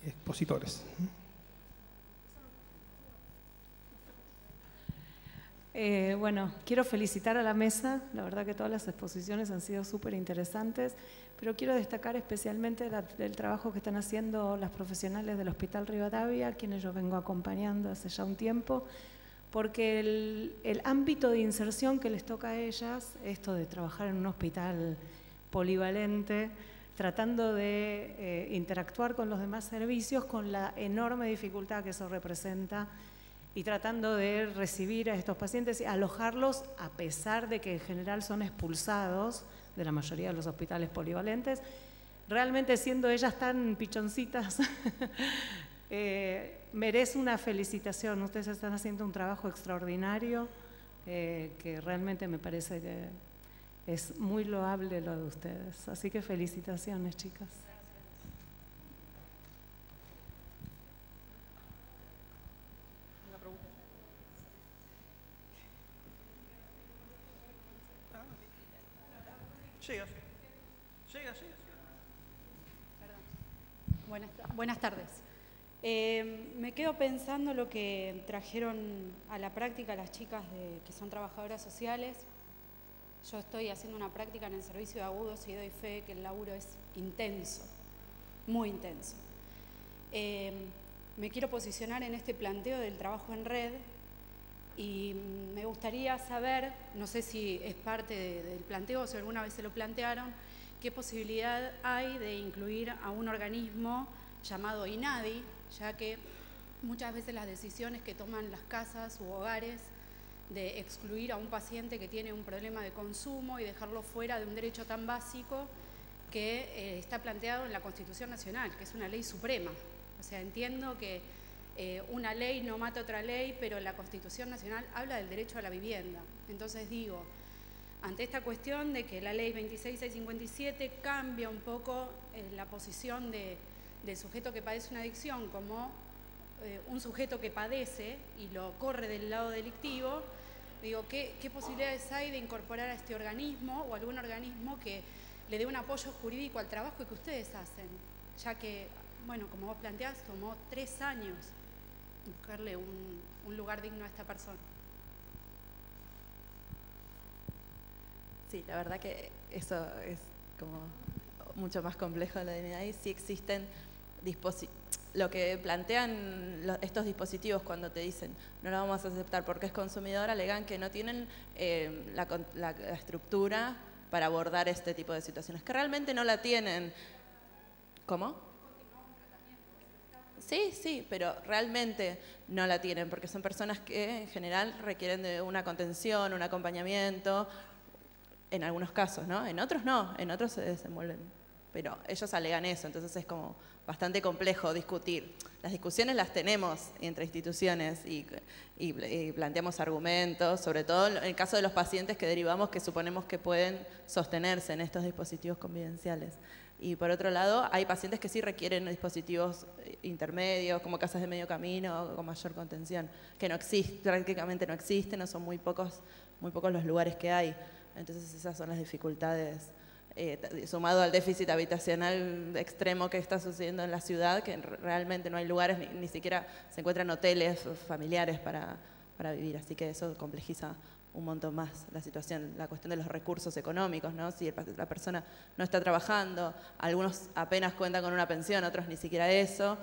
expositores. Bueno, quiero felicitar a la mesa, la verdad que todas las exposiciones han sido súper interesantes, pero quiero destacar especialmente el trabajo que están haciendo las profesionales del Hospital Rivadavia, a quienes yo vengo acompañando hace ya un tiempo, porque el ámbito de inserción que les toca a ellas, esto de trabajar en un hospital polivalente, tratando de interactuar con los demás servicios, con la enorme dificultad que eso representa, y tratando de recibir a estos pacientes y alojarlos a pesar de que en general son expulsados de la mayoría de los hospitales polivalentes, realmente siendo ellas tan pichoncitas, merece una felicitación. Ustedes están haciendo un trabajo extraordinario que realmente me parece que es muy loable lo de ustedes. Así que felicitaciones, chicas. Buenas tardes. Me quedo pensando lo que trajeron a la práctica las chicas que son trabajadoras sociales. Yo estoy haciendo una práctica en el servicio de agudos y doy fe que el laburo es intenso, muy intenso. Me quiero posicionar en este planteo del trabajo en red y me gustaría saber, no sé si es parte del planteo o si alguna vez se lo plantearon, qué posibilidad hay de incluir a un organismo llamado INADI, ya que muchas veces las decisiones que toman las casas u hogares de excluir a un paciente que tiene un problema de consumo y dejarlo fuera de un derecho tan básico que está planteado en la Constitución Nacional, que es una ley suprema. O sea, entiendo que una ley no mata otra ley, pero la Constitución Nacional habla del derecho a la vivienda. Entonces digo, ante esta cuestión de que la ley 26657 cambia un poco la posición del sujeto que padece una adicción como un sujeto que padece y lo corre del lado delictivo, digo, ¿qué posibilidades hay de incorporar a este organismo o algún organismo que le dé un apoyo jurídico al trabajo que ustedes hacen? Ya que, bueno, como vos planteás, tomó 3 años buscarle un lugar digno a esta persona. Sí, la verdad que eso es como mucho más complejo de la DNI. Sí existen lo que plantean estos dispositivos cuando te dicen no lo vamos a aceptar porque es consumidor, alegan que no tienen la estructura para abordar este tipo de situaciones, que realmente no la tienen. ¿Cómo? Sí, pero realmente no la tienen porque son personas que en general requieren de una contención, un acompañamiento, en algunos casos, ¿no? En otros no, en otros se desenvuelven. Pero ellos alegan eso, entonces es como bastante complejo discutir. Las discusiones las tenemos entre instituciones y planteamos argumentos, sobre todo en el caso de los pacientes que derivamos que suponemos que pueden sostenerse en estos dispositivos convivenciales. Y por otro lado, hay pacientes que sí requieren dispositivos intermedios, como casas de medio camino, con mayor contención, que no existen, prácticamente no existen, o son muy pocos los lugares que hay. Entonces esas son las dificultades, sumado al déficit habitacional extremo que está sucediendo en la ciudad, que realmente no hay lugares, ni siquiera se encuentran hoteles familiares para vivir, así que eso complejiza un montón más la situación, la cuestión de los recursos económicos, ¿no? Si la persona no está trabajando, algunos apenas cuentan con una pensión, otros ni siquiera eso,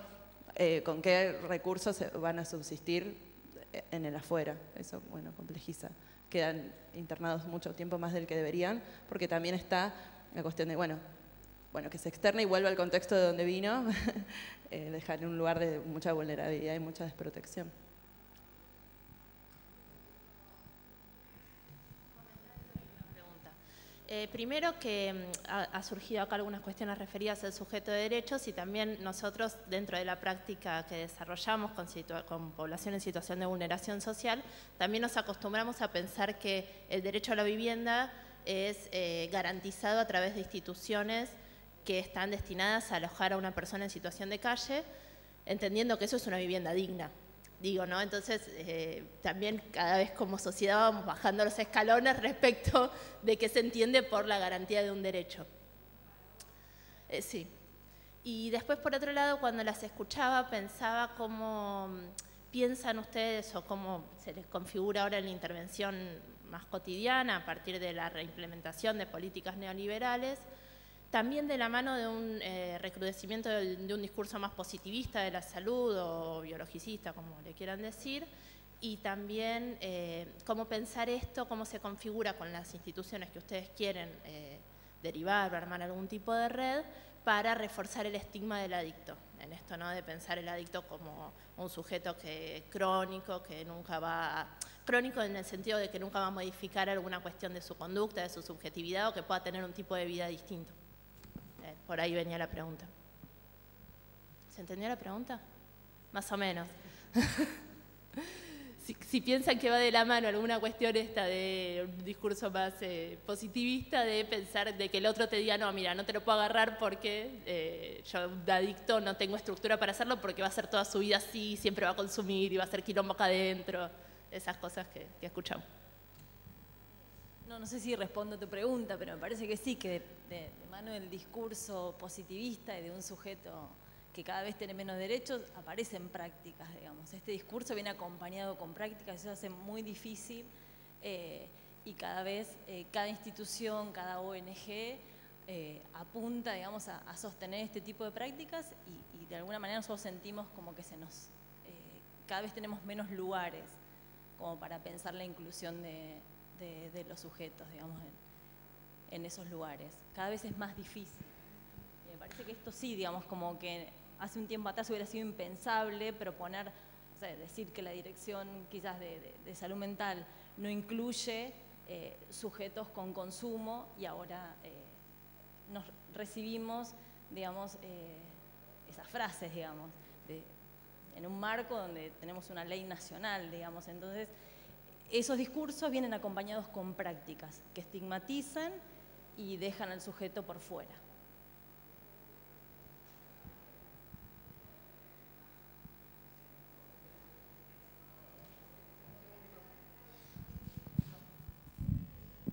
¿con qué recursos van a subsistir en el afuera? Eso, bueno, complejiza. Quedan internados mucho tiempo más del que deberían, porque también está la cuestión de, bueno, que se externe y vuelva al contexto de donde vino, dejar en un lugar de mucha vulnerabilidad y mucha desprotección. Primero que ha surgido acá algunas cuestiones referidas al sujeto de derechos y también nosotros dentro de la práctica que desarrollamos con población en situación de vulneración social, también nos acostumbramos a pensar que el derecho a la vivienda es garantizado a través de instituciones que están destinadas a alojar a una persona en situación de calle, entendiendo que eso es una vivienda digna. Digo, ¿no? Entonces, también cada vez como sociedad vamos bajando los escalones respecto de qué se entiende por la garantía de un derecho. Sí. Y después, por otro lado, cuando las escuchaba, pensaba cómo piensan ustedes o cómo se les configura ahora la intervención más cotidiana a partir de la reimplementación de políticas neoliberales, también de la mano de un recrudecimiento de un discurso más positivista de la salud o biologicista, como le quieran decir, y también cómo pensar esto, cómo se configura con las instituciones que ustedes quieren derivar o armar algún tipo de red para reforzar el estigma del adicto. En esto, ¿no? De pensar el adicto como un sujeto crónico, que nunca va... Crónico en el sentido de que nunca va a modificar alguna cuestión de su conducta, de su subjetividad o que pueda tener un tipo de vida distinto. Por ahí venía la pregunta. ¿Se entendió la pregunta? Más o menos. Si piensan que va de la mano alguna cuestión esta de un discurso más positivista, de pensar de que el otro te diga, no, mira, no te lo puedo agarrar porque yo de adicto no tengo estructura para hacerlo porque va a ser toda su vida así, siempre va a consumir y va a hacer quilombo acá adentro. Esas cosas que escuchamos. No sé si respondo a tu pregunta, pero me parece que sí, que de mano del discurso positivista y de un sujeto que cada vez tiene menos derechos, aparecen prácticas, digamos. Este discurso viene acompañado con prácticas, eso hace muy difícil y cada vez, cada institución, cada ONG apunta, digamos, a sostener este tipo de prácticas y de alguna manera nosotros sentimos como que cada vez tenemos menos lugares como para pensar la inclusión de los sujetos, digamos, en esos lugares. Cada vez es más difícil. Y me parece que esto sí, digamos, como que hace un tiempo atrás hubiera sido impensable proponer, o sea, decir que la dirección quizás de salud mental no incluye sujetos con consumo y ahora nos recibimos, digamos, esas frases, digamos, en un marco donde tenemos una ley nacional, digamos. Entonces, esos discursos vienen acompañados con prácticas que estigmatizan y dejan al sujeto por fuera.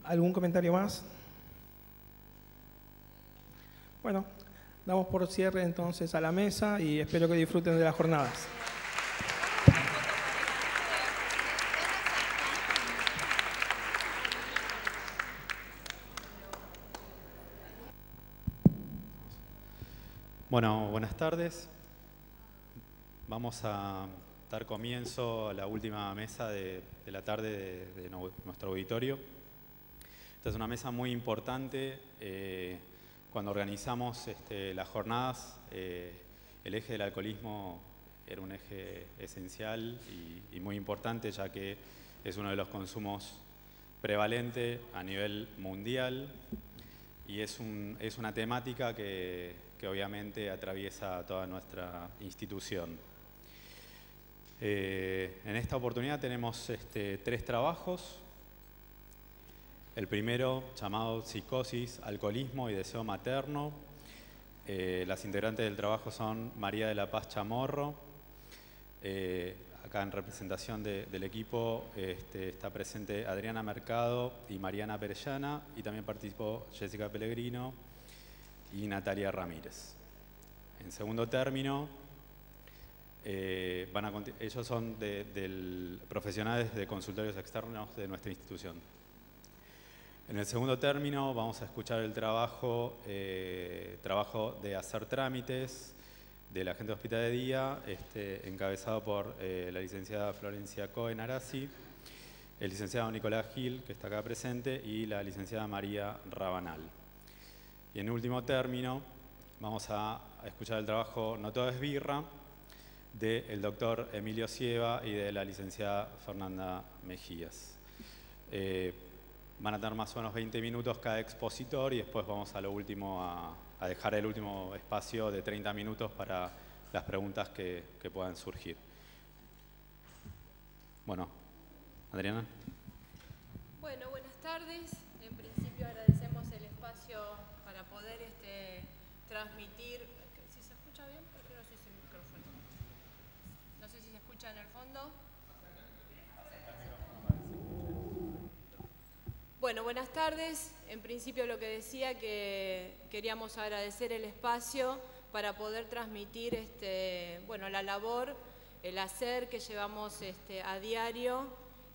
¿Algún comentario más? Bueno, damos por cierre entonces a la mesa y espero que disfruten de las jornadas. Bueno, buenas tardes. Vamos a dar comienzo a la última mesa de la tarde de nuestro auditorio. Esta es una mesa muy importante. Cuando organizamos las jornadas, el eje del alcoholismo era un eje esencial y muy importante, ya que es uno de los consumos prevalentes a nivel mundial y es una temática que obviamente atraviesa toda nuestra institución. En esta oportunidad tenemos 3 trabajos. El primero, llamado Psicosis, Alcoholismo y Deseo Materno. Las integrantes del trabajo son María de la Paz Chamorro. Acá en representación del equipo está presente Adriana Mercado y Mariana Perellana, y también participó Jessica Pellegrino y Natalia Ramírez. En segundo término, ellos son profesionales de consultorios externos de nuestra institución. En el segundo término vamos a escuchar el trabajo de hacer trámites del agente de hospital de día, encabezado por la licenciada Florencia Cohen Arasi, el licenciado Nicolás Gil, que está acá presente, y la licenciada María Rabanal. Y en último término vamos a escuchar el trabajo No todo es birra, del doctor Emilio Sieva y de la licenciada Fernanda Mejías. Van a tener más o menos 20 minutos cada expositor y después vamos a lo último a dejar el último espacio de 30 minutos para las preguntas que puedan surgir. Bueno, Adriana. Bueno, buenas tardes. En principio agradecemos el espacio para poder transmitir. ¿Si se escucha bien? Porque no sé si el micrófono. No sé si se escucha en el fondo. Bueno, buenas tardes. En principio lo que decía que queríamos agradecer el espacio para poder transmitir la labor, el hacer que llevamos a diario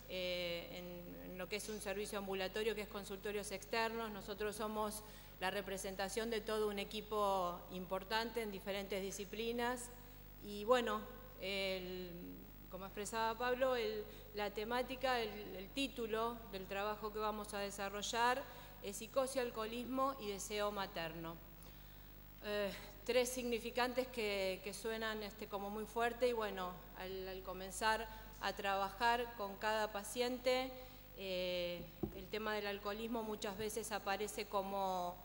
en lo que es un servicio ambulatorio que es consultorios externos. Nosotros somos la representación de todo un equipo importante en diferentes disciplinas y bueno, como expresaba Pablo, la temática, el título del trabajo que vamos a desarrollar es Psicosis, Alcoholismo y Deseo Materno. 3 significantes que suenan como muy fuerte y bueno, al comenzar a trabajar con cada paciente, el tema del alcoholismo muchas veces aparece como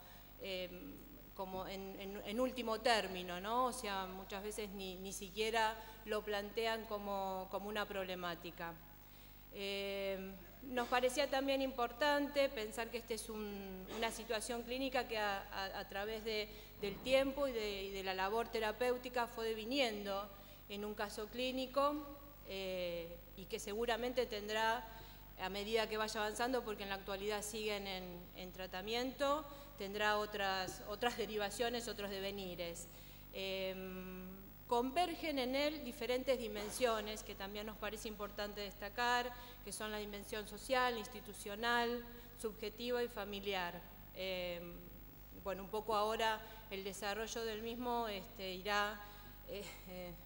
en último término, ¿no? O sea, muchas veces ni siquiera lo plantean como una problemática. Nos parecía también importante pensar que esta es una situación clínica que a través del tiempo y de la labor terapéutica fue deviniendo en un caso clínico y que seguramente tendrá, a medida que vaya avanzando, porque en la actualidad siguen en tratamiento, tendrá otras derivaciones, otros devenires. Convergen en él diferentes dimensiones que también nos parece importante destacar, que son la dimensión social, institucional, subjetiva y familiar. Bueno, un poco ahora el desarrollo del mismo irá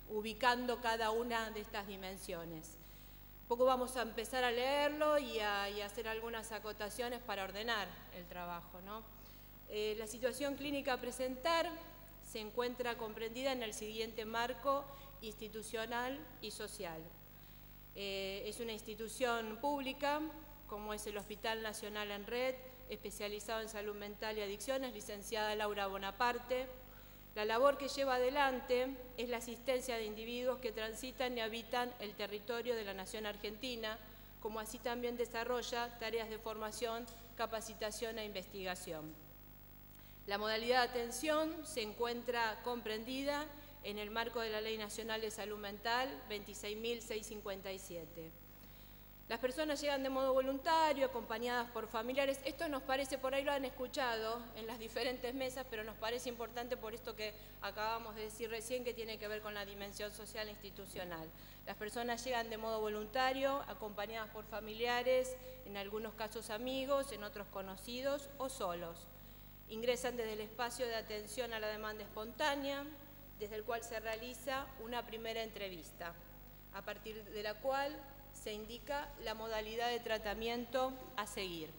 ubicando cada una de estas dimensiones. Un poco vamos a empezar a leerlo y a hacer algunas acotaciones para ordenar el trabajo, ¿no? La situación clínica a presentar se encuentra comprendida en el siguiente marco institucional y social. Es una institución pública, como es el Hospital Nacional en Red, especializado en salud mental y adicciones, licenciada Laura Bonaparte. La labor que lleva adelante es la asistencia de individuos que transitan y habitan el territorio de la nación argentina, como así también desarrolla tareas de formación, capacitación e investigación. La modalidad de atención se encuentra comprendida en el marco de la Ley Nacional de Salud Mental 26.657. Las personas llegan de modo voluntario, acompañadas por familiares. Esto nos parece, por ahí lo han escuchado en las diferentes mesas, pero nos parece importante por esto que acabamos de decir recién, que tiene que ver con la dimensión social e institucional. Las personas llegan de modo voluntario, acompañadas por familiares, en algunos casos amigos, en otros conocidos o solos. Ingresan desde el espacio de atención a la demanda espontánea, desde el cual se realiza una primera entrevista, a partir de la cual se indica la modalidad de tratamiento a seguir,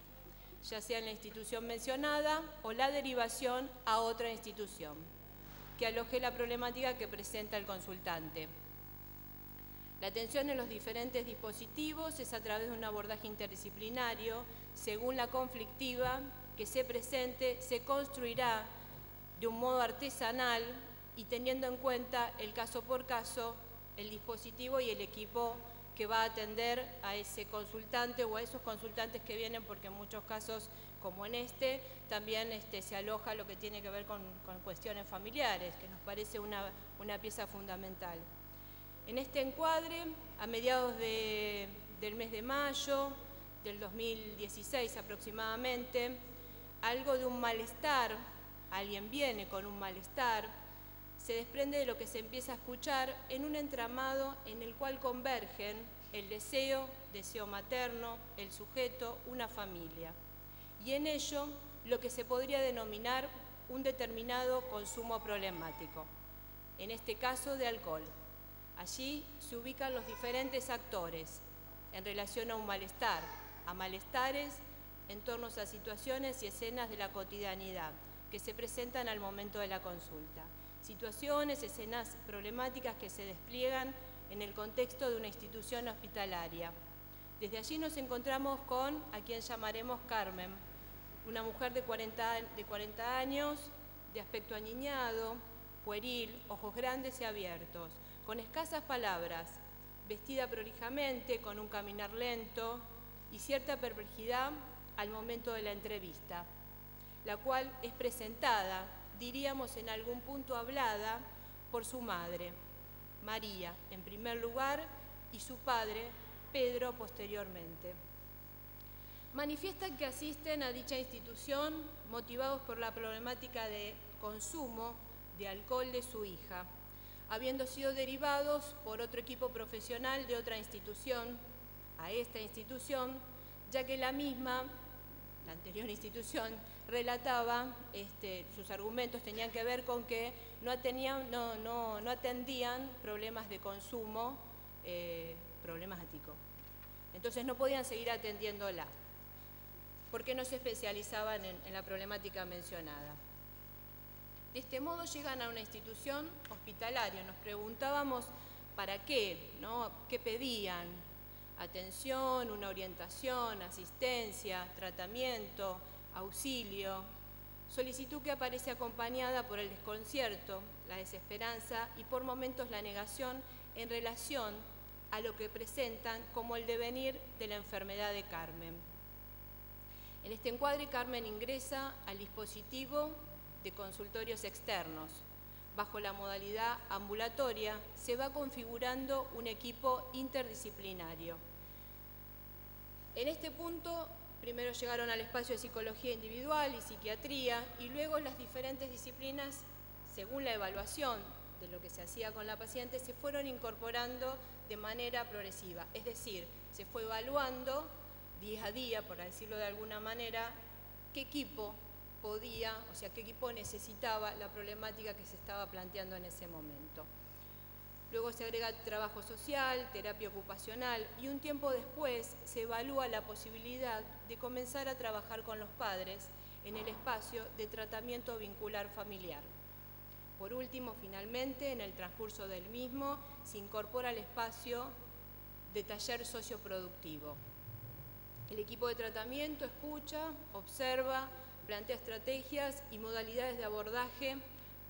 ya sea en la institución mencionada o la derivación a otra institución, que aloje la problemática que presenta el consultante. La atención en los diferentes dispositivos es a través de un abordaje interdisciplinario, según la conflictiva que se presente, se construirá de un modo artesanal y teniendo en cuenta el caso por caso, el dispositivo y el equipo que va a atender a ese consultante o a esos consultantes que vienen, porque en muchos casos, como en también se aloja lo que tiene que ver con cuestiones familiares, que nos parece una pieza fundamental. En este encuadre, a mediados del mes de mayo del 2016 aproximadamente, algo de un malestar, alguien viene con un malestar, se desprende de lo que se empieza a escuchar en un entramado en el cual convergen el deseo materno, el sujeto, una familia. Y en ello lo que se podría denominar un determinado consumo problemático, en este caso de alcohol. Allí se ubican los diferentes actores en relación a un malestar, a malestares en torno a situaciones y escenas de la cotidianidad que se presentan al momento de la consulta. Situaciones, escenas problemáticas que se despliegan en el contexto de una institución hospitalaria. Desde allí nos encontramos con a quien llamaremos Carmen, una mujer de 40 años, de aspecto aniñado, pueril, ojos grandes y abiertos, con escasas palabras, vestida prolijamente, con un caminar lento y cierta perplejidad al momento de la entrevista, la cual es presentada, diríamos en algún punto hablada, por su madre, María, en primer lugar, y su padre, Pedro, posteriormente. Manifiestan que asisten a dicha institución motivados por la problemática de consumo de alcohol de su hija, habiendo sido derivados por otro equipo profesional de otra institución a esta institución, ya que la misma, la anterior institución, relataba, sus argumentos tenían que ver con que no atendían problemas de consumo problemático. Entonces no podían seguir atendiéndola, porque no se especializaban en la problemática mencionada. De este modo llegan a una institución hospitalaria. Nos preguntábamos para qué, ¿no? ¿Qué pedían? Atención, una orientación, asistencia, tratamiento, auxilio. Solicitud que aparece acompañada por el desconcierto, la desesperanza y por momentos la negación en relación a lo que presentan como el devenir de la enfermedad de Carmen. En este encuadre, Carmen ingresa al dispositivo de consultorios externos. Bajo la modalidad ambulatoria se va configurando un equipo interdisciplinario. En este punto, primero llegaron al espacio de psicología individual y psiquiatría, y luego las diferentes disciplinas, según la evaluación de lo que se hacía con la paciente, se fueron incorporando de manera progresiva. Es decir, se fue evaluando día a día, por decirlo de alguna manera, qué equipo podía, o sea, qué equipo necesitaba la problemática que se estaba planteando en ese momento. Luego se agrega trabajo social, terapia ocupacional y un tiempo después se evalúa la posibilidad de comenzar a trabajar con los padres en el espacio de tratamiento vincular familiar. Por último, finalmente, en el transcurso del mismo, se incorpora el espacio de taller socioproductivo. El equipo de tratamiento escucha, observa, plantea estrategias y modalidades de abordaje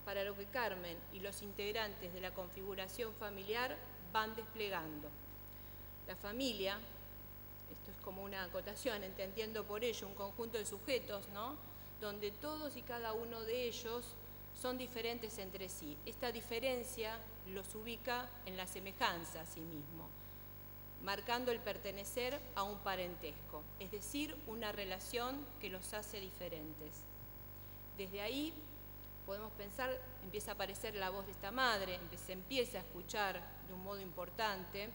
para lo que Carmen y los integrantes de la configuración familiar van desplegando. La familia, esto es como una acotación, entendiendo por ello un conjunto de sujetos, ¿no?, donde todos y cada uno de ellos son diferentes entre sí. Esta diferencia los ubica en la semejanza a sí mismo, marcando el pertenecer a un parentesco, es decir, una relación que los hace diferentes. Desde ahí podemos pensar, empieza a aparecer la voz de esta madre, se empieza a escuchar de un modo importante,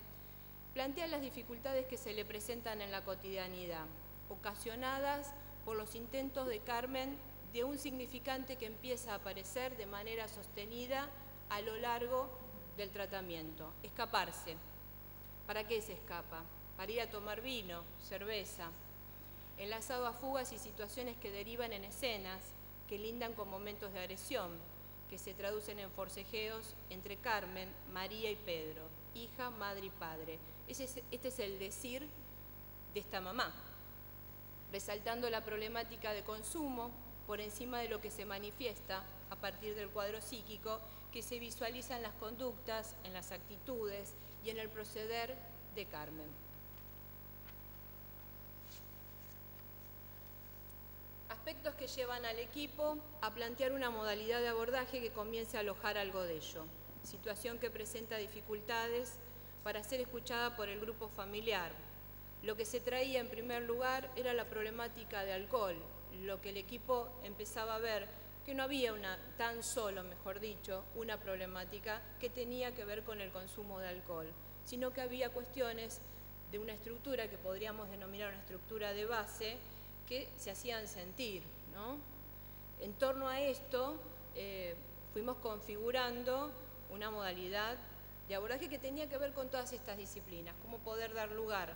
plantea las dificultades que se le presentan en la cotidianidad, ocasionadas por los intentos de Carmen de un significante que empieza a aparecer de manera sostenida a lo largo del tratamiento: escaparse. ¿Para qué se escapa? Para ir a tomar vino, cerveza, enlazado a fugas y situaciones que derivan en escenas que lindan con momentos de agresión, que se traducen en forcejeos entre Carmen, María y Pedro, hija, madre y padre. Este es el decir de esta mamá, resaltando la problemática de consumo por encima de lo que se manifiesta a partir del cuadro psíquico que se visualiza en las conductas, en las actitudes y en el proceder de Carmen. Aspectos que llevan al equipo a plantear una modalidad de abordaje que comience a alojar algo de ello. Situación que presenta dificultades para ser escuchada por el grupo familiar. Lo que se traía en primer lugar era la problemática de alcohol, lo que el equipo empezaba a ver que no había tan solo, mejor dicho, una problemática que tenía que ver con el consumo de alcohol, sino que había cuestiones de una estructura que podríamos denominar una estructura de base que se hacían sentir, ¿no? En torno a esto fuimos configurando una modalidad de abordaje que tenía que ver con todas estas disciplinas, cómo poder dar lugar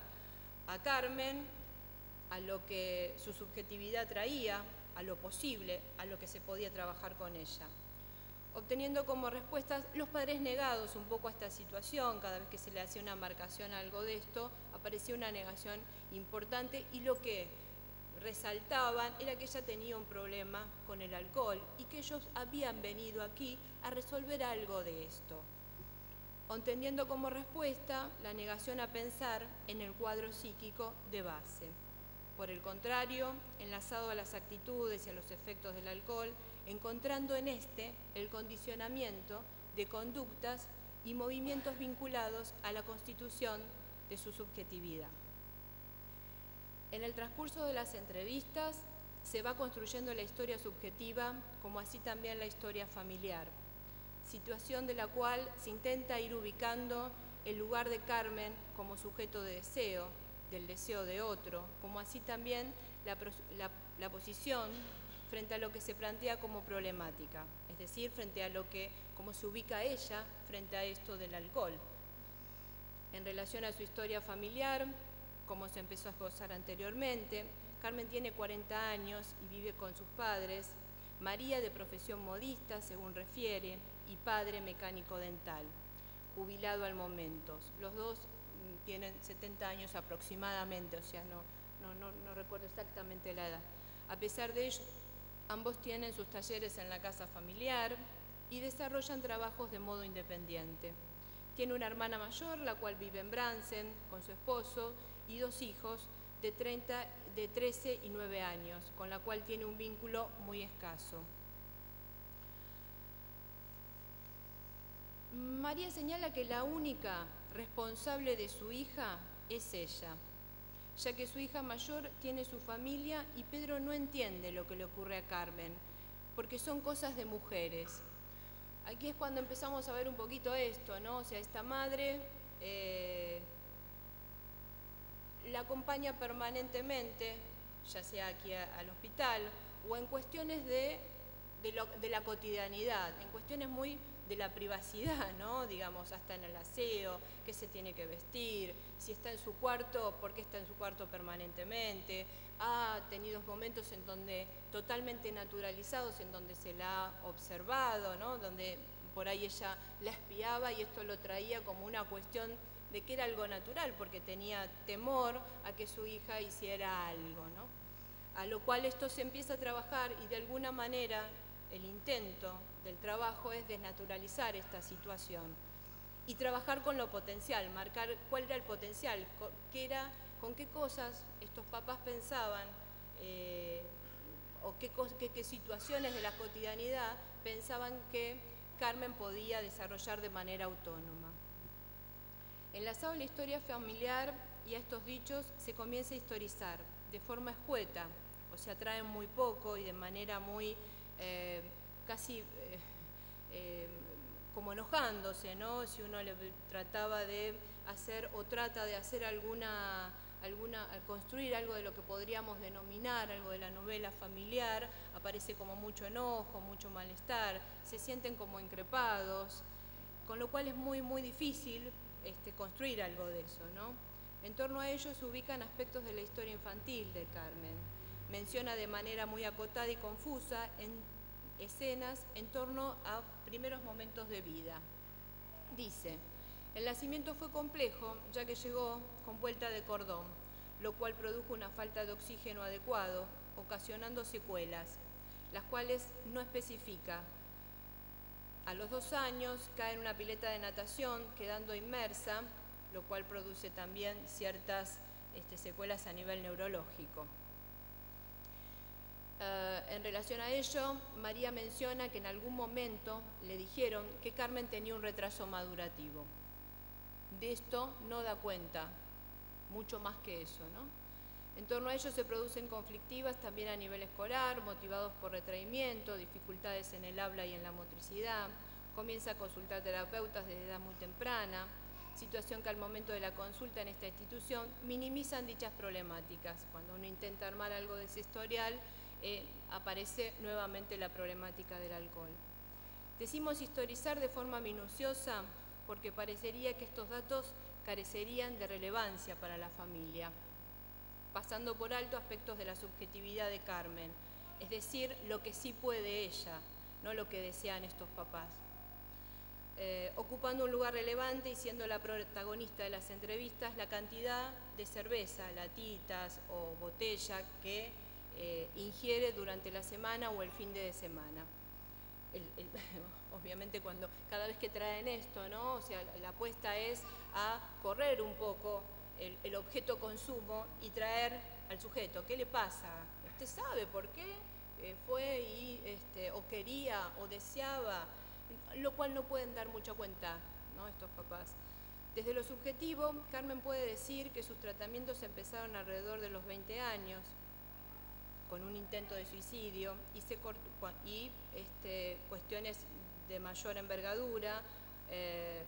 a Carmen, a lo que su subjetividad traía, a lo posible, a lo que se podía trabajar con ella. Obteniendo como respuestas los padres negados un poco a esta situación. Cada vez que se le hacía una marcación a algo de esto, aparecía una negación importante y lo que resaltaban era que ella tenía un problema con el alcohol y que ellos habían venido aquí a resolver algo de esto, entendiendo como respuesta la negación a pensar en el cuadro psíquico de base. Por el contrario, enlazado a las actitudes y a los efectos del alcohol, encontrando en este el condicionamiento de conductas y movimientos vinculados a la constitución de su subjetividad. En el transcurso de las entrevistas se va construyendo la historia subjetiva, como así también la historia familiar, situación de la cual se intenta ir ubicando el lugar de Carmen como sujeto de deseo, del deseo de otro, como así también la posición frente a lo que se plantea como problemática, es decir, frente a cómo se ubica ella frente a esto del alcohol. En relación a su historia familiar, como se empezó a esbozar anteriormente, Carmen tiene 40 años y vive con sus padres, María de profesión modista, según refiere, y padre mecánico dental, jubilado al momento. Los dos tienen 70 años aproximadamente, o sea, no recuerdo exactamente la edad. A pesar de ello, ambos tienen sus talleres en la casa familiar y desarrollan trabajos de modo independiente. Tiene una hermana mayor, la cual vive en Bransen con su esposo, y dos hijos de 13 y 9 años, con la cual tiene un vínculo muy escaso. María señala que la única responsable de su hija es ella, ya que su hija mayor tiene su familia y Pedro no entiende lo que le ocurre a Carmen, porque son cosas de mujeres. Aquí es cuando empezamos a ver un poquito esto, ¿no? O sea, esta madre la acompaña permanentemente, ya sea aquí al hospital, o en cuestiones de la cotidianidad, en cuestiones muy de la privacidad, ¿no? Digamos, hasta en el aseo, qué se tiene que vestir, si está en su cuarto, por qué está en su cuarto permanentemente. Ha tenido momentos en donde totalmente naturalizados, en donde se la ha observado, ¿no? Donde por ahí ella la espiaba y esto lo traía como una cuestión de que era algo natural, porque tenía temor a que su hija hiciera algo, ¿no? A lo cual esto se empieza a trabajar y de alguna manera el intento del trabajo es desnaturalizar esta situación y trabajar con lo potencial, marcar cuál era el potencial, con qué cosas estos papás pensaban o qué situaciones de la cotidianidad pensaban que Carmen podía desarrollar de manera autónoma. Enlazado a la historia familiar y a estos dichos se comienza a historizar de forma escueta, o sea, traen muy poco y de manera muy casi como enojándose, ¿no? Si uno le trataba de hacer o trata de hacer construir algo de lo que podríamos denominar algo de la novela familiar, aparece como mucho enojo, mucho malestar, se sienten como increpados, con lo cual es muy, muy difícil construir algo de eso, ¿no? En torno a ello se ubican aspectos de la historia infantil de Carmen. Menciona de manera muy acotada y confusa en escenas en torno a primeros momentos de vida. Dice: el nacimiento fue complejo, ya que llegó con vuelta de cordón, lo cual produjo una falta de oxígeno adecuado, ocasionando secuelas, las cuales no especifica. A los 2 años cae en una pileta de natación, quedando inmersa, lo cual produce también ciertas secuelas a nivel neurológico. En relación a ello, María menciona que en algún momento le dijeron que Carmen tenía un retraso madurativo. De esto no da cuenta, mucho más que eso, ¿no? En torno a ello se producen conflictivas también a nivel escolar, motivados por retraimiento, dificultades en el habla y en la motricidad. Comienza a consultar terapeutas desde edad muy temprana, situación que al momento de la consulta en esta institución minimizan dichas problemáticas. Cuando uno intenta armar algo de ese historial, aparece nuevamente la problemática del alcohol. Decimos historizar de forma minuciosa porque parecería que estos datos carecerían de relevancia para la familia, pasando por alto aspectos de la subjetividad de Carmen, es decir, lo que sí puede ella, no lo que desean estos papás. Ocupando un lugar relevante y siendo la protagonista de las entrevistas, la cantidad de cerveza, latitas o botella que ingiere durante la semana o el fin de semana. Obviamente cada vez que traen esto, ¿no? O sea, la apuesta es a correr un poco el objeto consumo y traer al sujeto. ¿Qué le pasa? ¿Usted sabe por qué fue o quería o deseaba? Lo cual no pueden dar mucha cuenta, ¿no? Estos papás. Desde lo subjetivo, Carmen puede decir que sus tratamientos empezaron alrededor de los 20 años, con un intento de suicidio y cuestiones de mayor envergadura,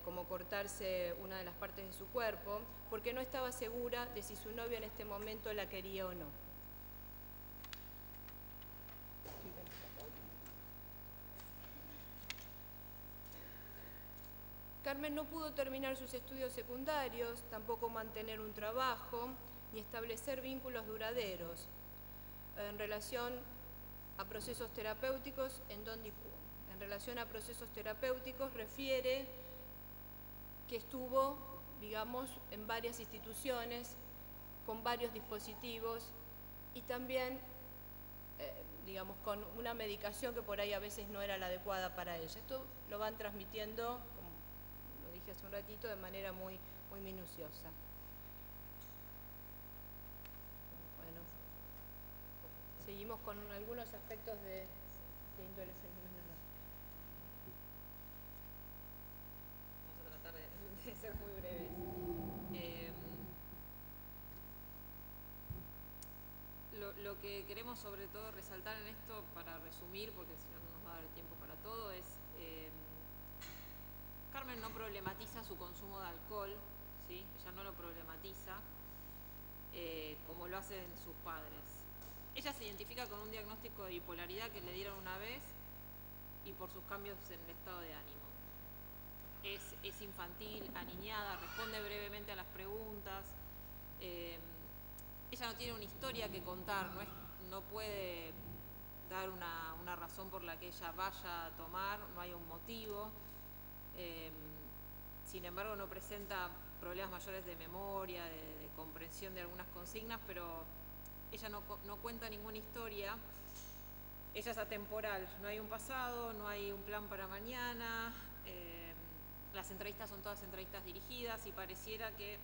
como cortarse una de las partes de su cuerpo, porque no estaba segura de si su novio en este momento la quería o no. Carmen no pudo terminar sus estudios secundarios, tampoco mantener un trabajo, ni establecer vínculos duraderos. En relación a procesos terapéuticos, en relación a procesos terapéuticos refiere que estuvo, digamos, en varias instituciones, con varios dispositivos y también, digamos, con una medicación que por ahí a veces no era la adecuada para ella. Esto lo van transmitiendo, como lo dije hace un ratito, de manera muy, muy minuciosa. Seguimos con algunos aspectos de índole fenomenológica. Vamos a tratar de ser muy breves. Lo que queremos sobre todo resaltar en esto, para resumir, porque si no nos va a dar tiempo para todo, es problematiza su consumo de alcohol, ¿sí? Ella no lo problematiza como lo hacen sus padres. Ella se identifica con un diagnóstico de bipolaridad que le dieron una vez y por sus cambios en el estado de ánimo. Es infantil, aniñada, responde brevemente a las preguntas. Ella no tiene una historia que contar, no puede dar una razón por la que ella vaya a tomar, no hay un motivo. Sin embargo, no presenta problemas mayores de memoria, de comprensión de algunas consignas, pero ella no cuenta ninguna historia. Ella es atemporal, no hay un pasado, no hay un plan para mañana. Las entrevistas son todas entrevistas dirigidas y pareciera que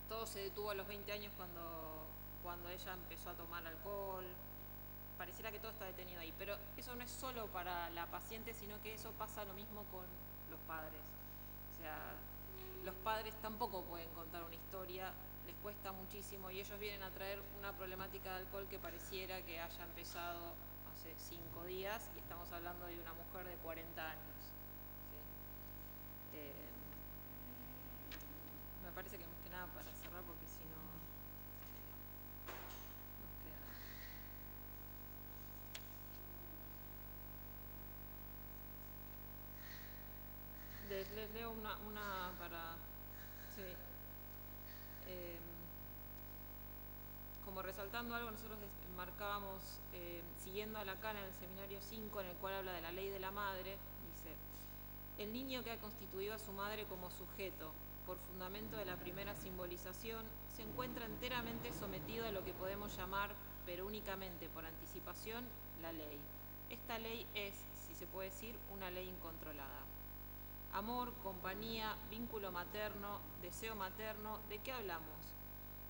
todo se detuvo a los 20 años cuando ella empezó a tomar alcohol. Pareciera que todo está detenido ahí, pero eso no es solo para la paciente, sino que eso pasa lo mismo con los padres. O sea, los padres tampoco pueden contar una historia, les cuesta muchísimo y ellos vienen a traer una problemática de alcohol que pareciera que haya empezado hace 5 días y estamos hablando de una mujer de 40 años. ¿Sí? Me parece que más que nada para cerrar, porque si no nos queda. Les leo una para... Sí. Como resaltando algo, nosotros marcábamos, siguiendo a Lacan en el seminario 5, en el cual habla de la ley de la madre, dice: el niño que ha constituido a su madre como sujeto, por fundamento de la primera simbolización, se encuentra enteramente sometido a lo que podemos llamar, pero únicamente por anticipación, la ley. Esta ley es, si se puede decir, una ley incontrolada. Amor, compañía, vínculo materno, deseo materno, ¿de qué hablamos?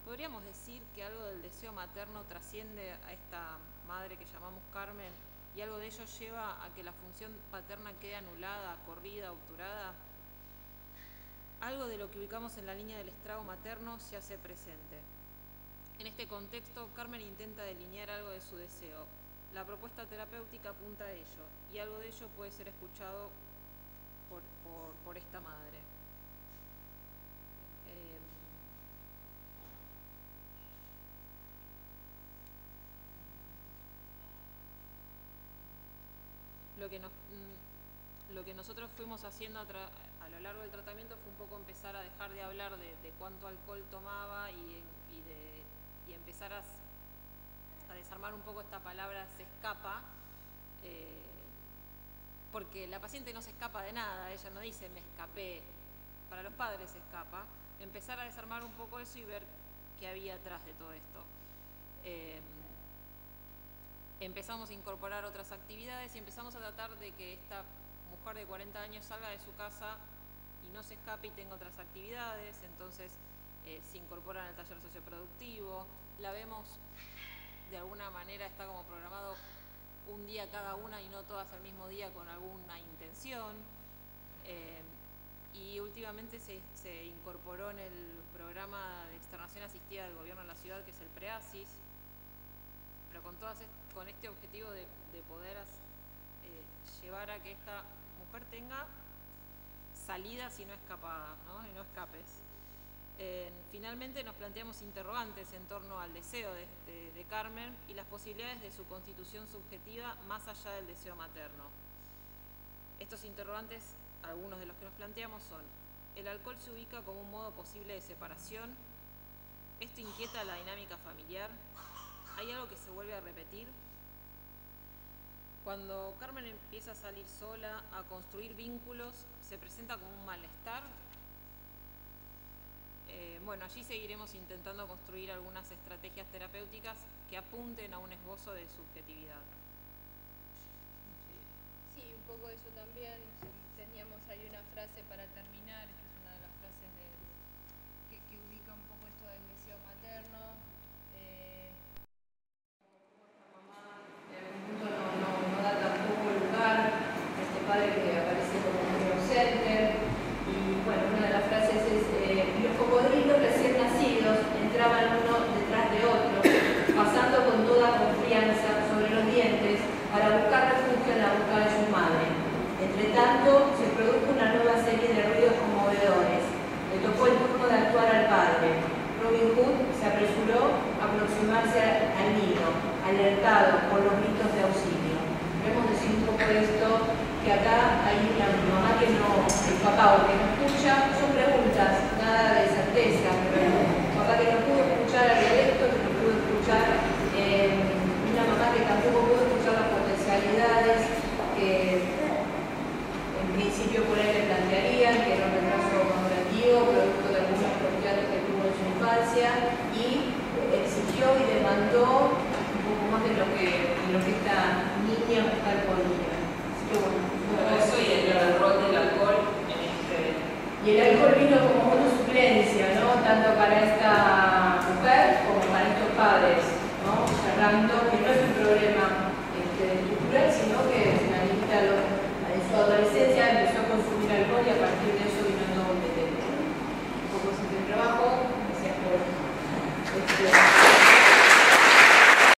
¿Podríamos decir que algo del deseo materno trasciende a esta madre que llamamos Carmen y algo de ello lleva a que la función paterna quede anulada, corrida, obturada? Algo de lo que ubicamos en la línea del estrago materno se hace presente. En este contexto, Carmen intenta delinear algo de su deseo. La propuesta terapéutica apunta a ello y algo de ello puede ser escuchado por esta madre. Lo que nosotros fuimos haciendo a lo largo del tratamiento fue un poco empezar a dejar de hablar de cuánto alcohol tomaba y empezar a desarmar un poco esta palabra se escapa, porque la paciente no se escapa de nada, ella no dice me escapé, para los padres se escapa. Empezar a desarmar un poco eso y ver qué había atrás de todo esto. Empezamos a incorporar otras actividades y empezamos a tratar de que esta mujer de 40 años salga de su casa y no se escape y tenga otras actividades. Entonces se incorporan al taller socioproductivo, la vemos de alguna manera, está como programado un día cada una y no todas al mismo día con alguna intención. Y últimamente se incorporó en el programa de externación asistida del gobierno de la ciudad, que es el PREASIS, pero con este objetivo de poder llevar a que esta mujer tenga salidas y no escapadas, ¿no? Y no escapes. Finalmente nos planteamos interrogantes en torno al deseo de Carmen y las posibilidades de su constitución subjetiva más allá del deseo materno. Estos interrogantes, algunos de los que nos planteamos son: ¿el alcohol se ubica como un modo posible de separación? ¿Esto inquieta la dinámica familiar? ¿Hay algo que se vuelve a repetir? Cuando Carmen empieza a salir sola, a construir vínculos, ¿se presenta como un malestar? Bueno, allí seguiremos intentando construir algunas estrategias terapéuticas que apunten a un esbozo de subjetividad. Sí, un poco eso también. Teníamos ahí una frase para terminar, que es una de las frases que ubica un poco esto del deseo materno. No da tampoco lugar a este padre que aparece como un ausente. Y bueno, una de las frases es: los cocodrilos recién nacidos entraban uno detrás de otro, pasando con toda confianza sobre los dientes para buscar refugio en la boca de su madre. Entre tanto, se produjo una nueva serie de ruidos papá o que no escucha, son preguntas, nada de certeza, pero papá que no pudo escuchar el dialecto, que no pudo escuchar, una mamá que tampoco pudo escuchar las potencialidades que en principio por ahí le plantearían, que era un retraso madurativo, producto de algunas cuestiones que tuvo en su infancia, y exigió y demandó un poco más de lo que esta niña mujer podía. Así que bueno, eso y el rol del alcohol en este... Y el alcohol vino como una suplencia, ¿no? Tanto para esta mujer como para estos padres, ¿no? Cerrando que no es un problema estructural, sino que la niñita en su adolescencia empezó a consumir alcohol y a partir de eso vino todo un detente. Un poco ese trabajo, gracias por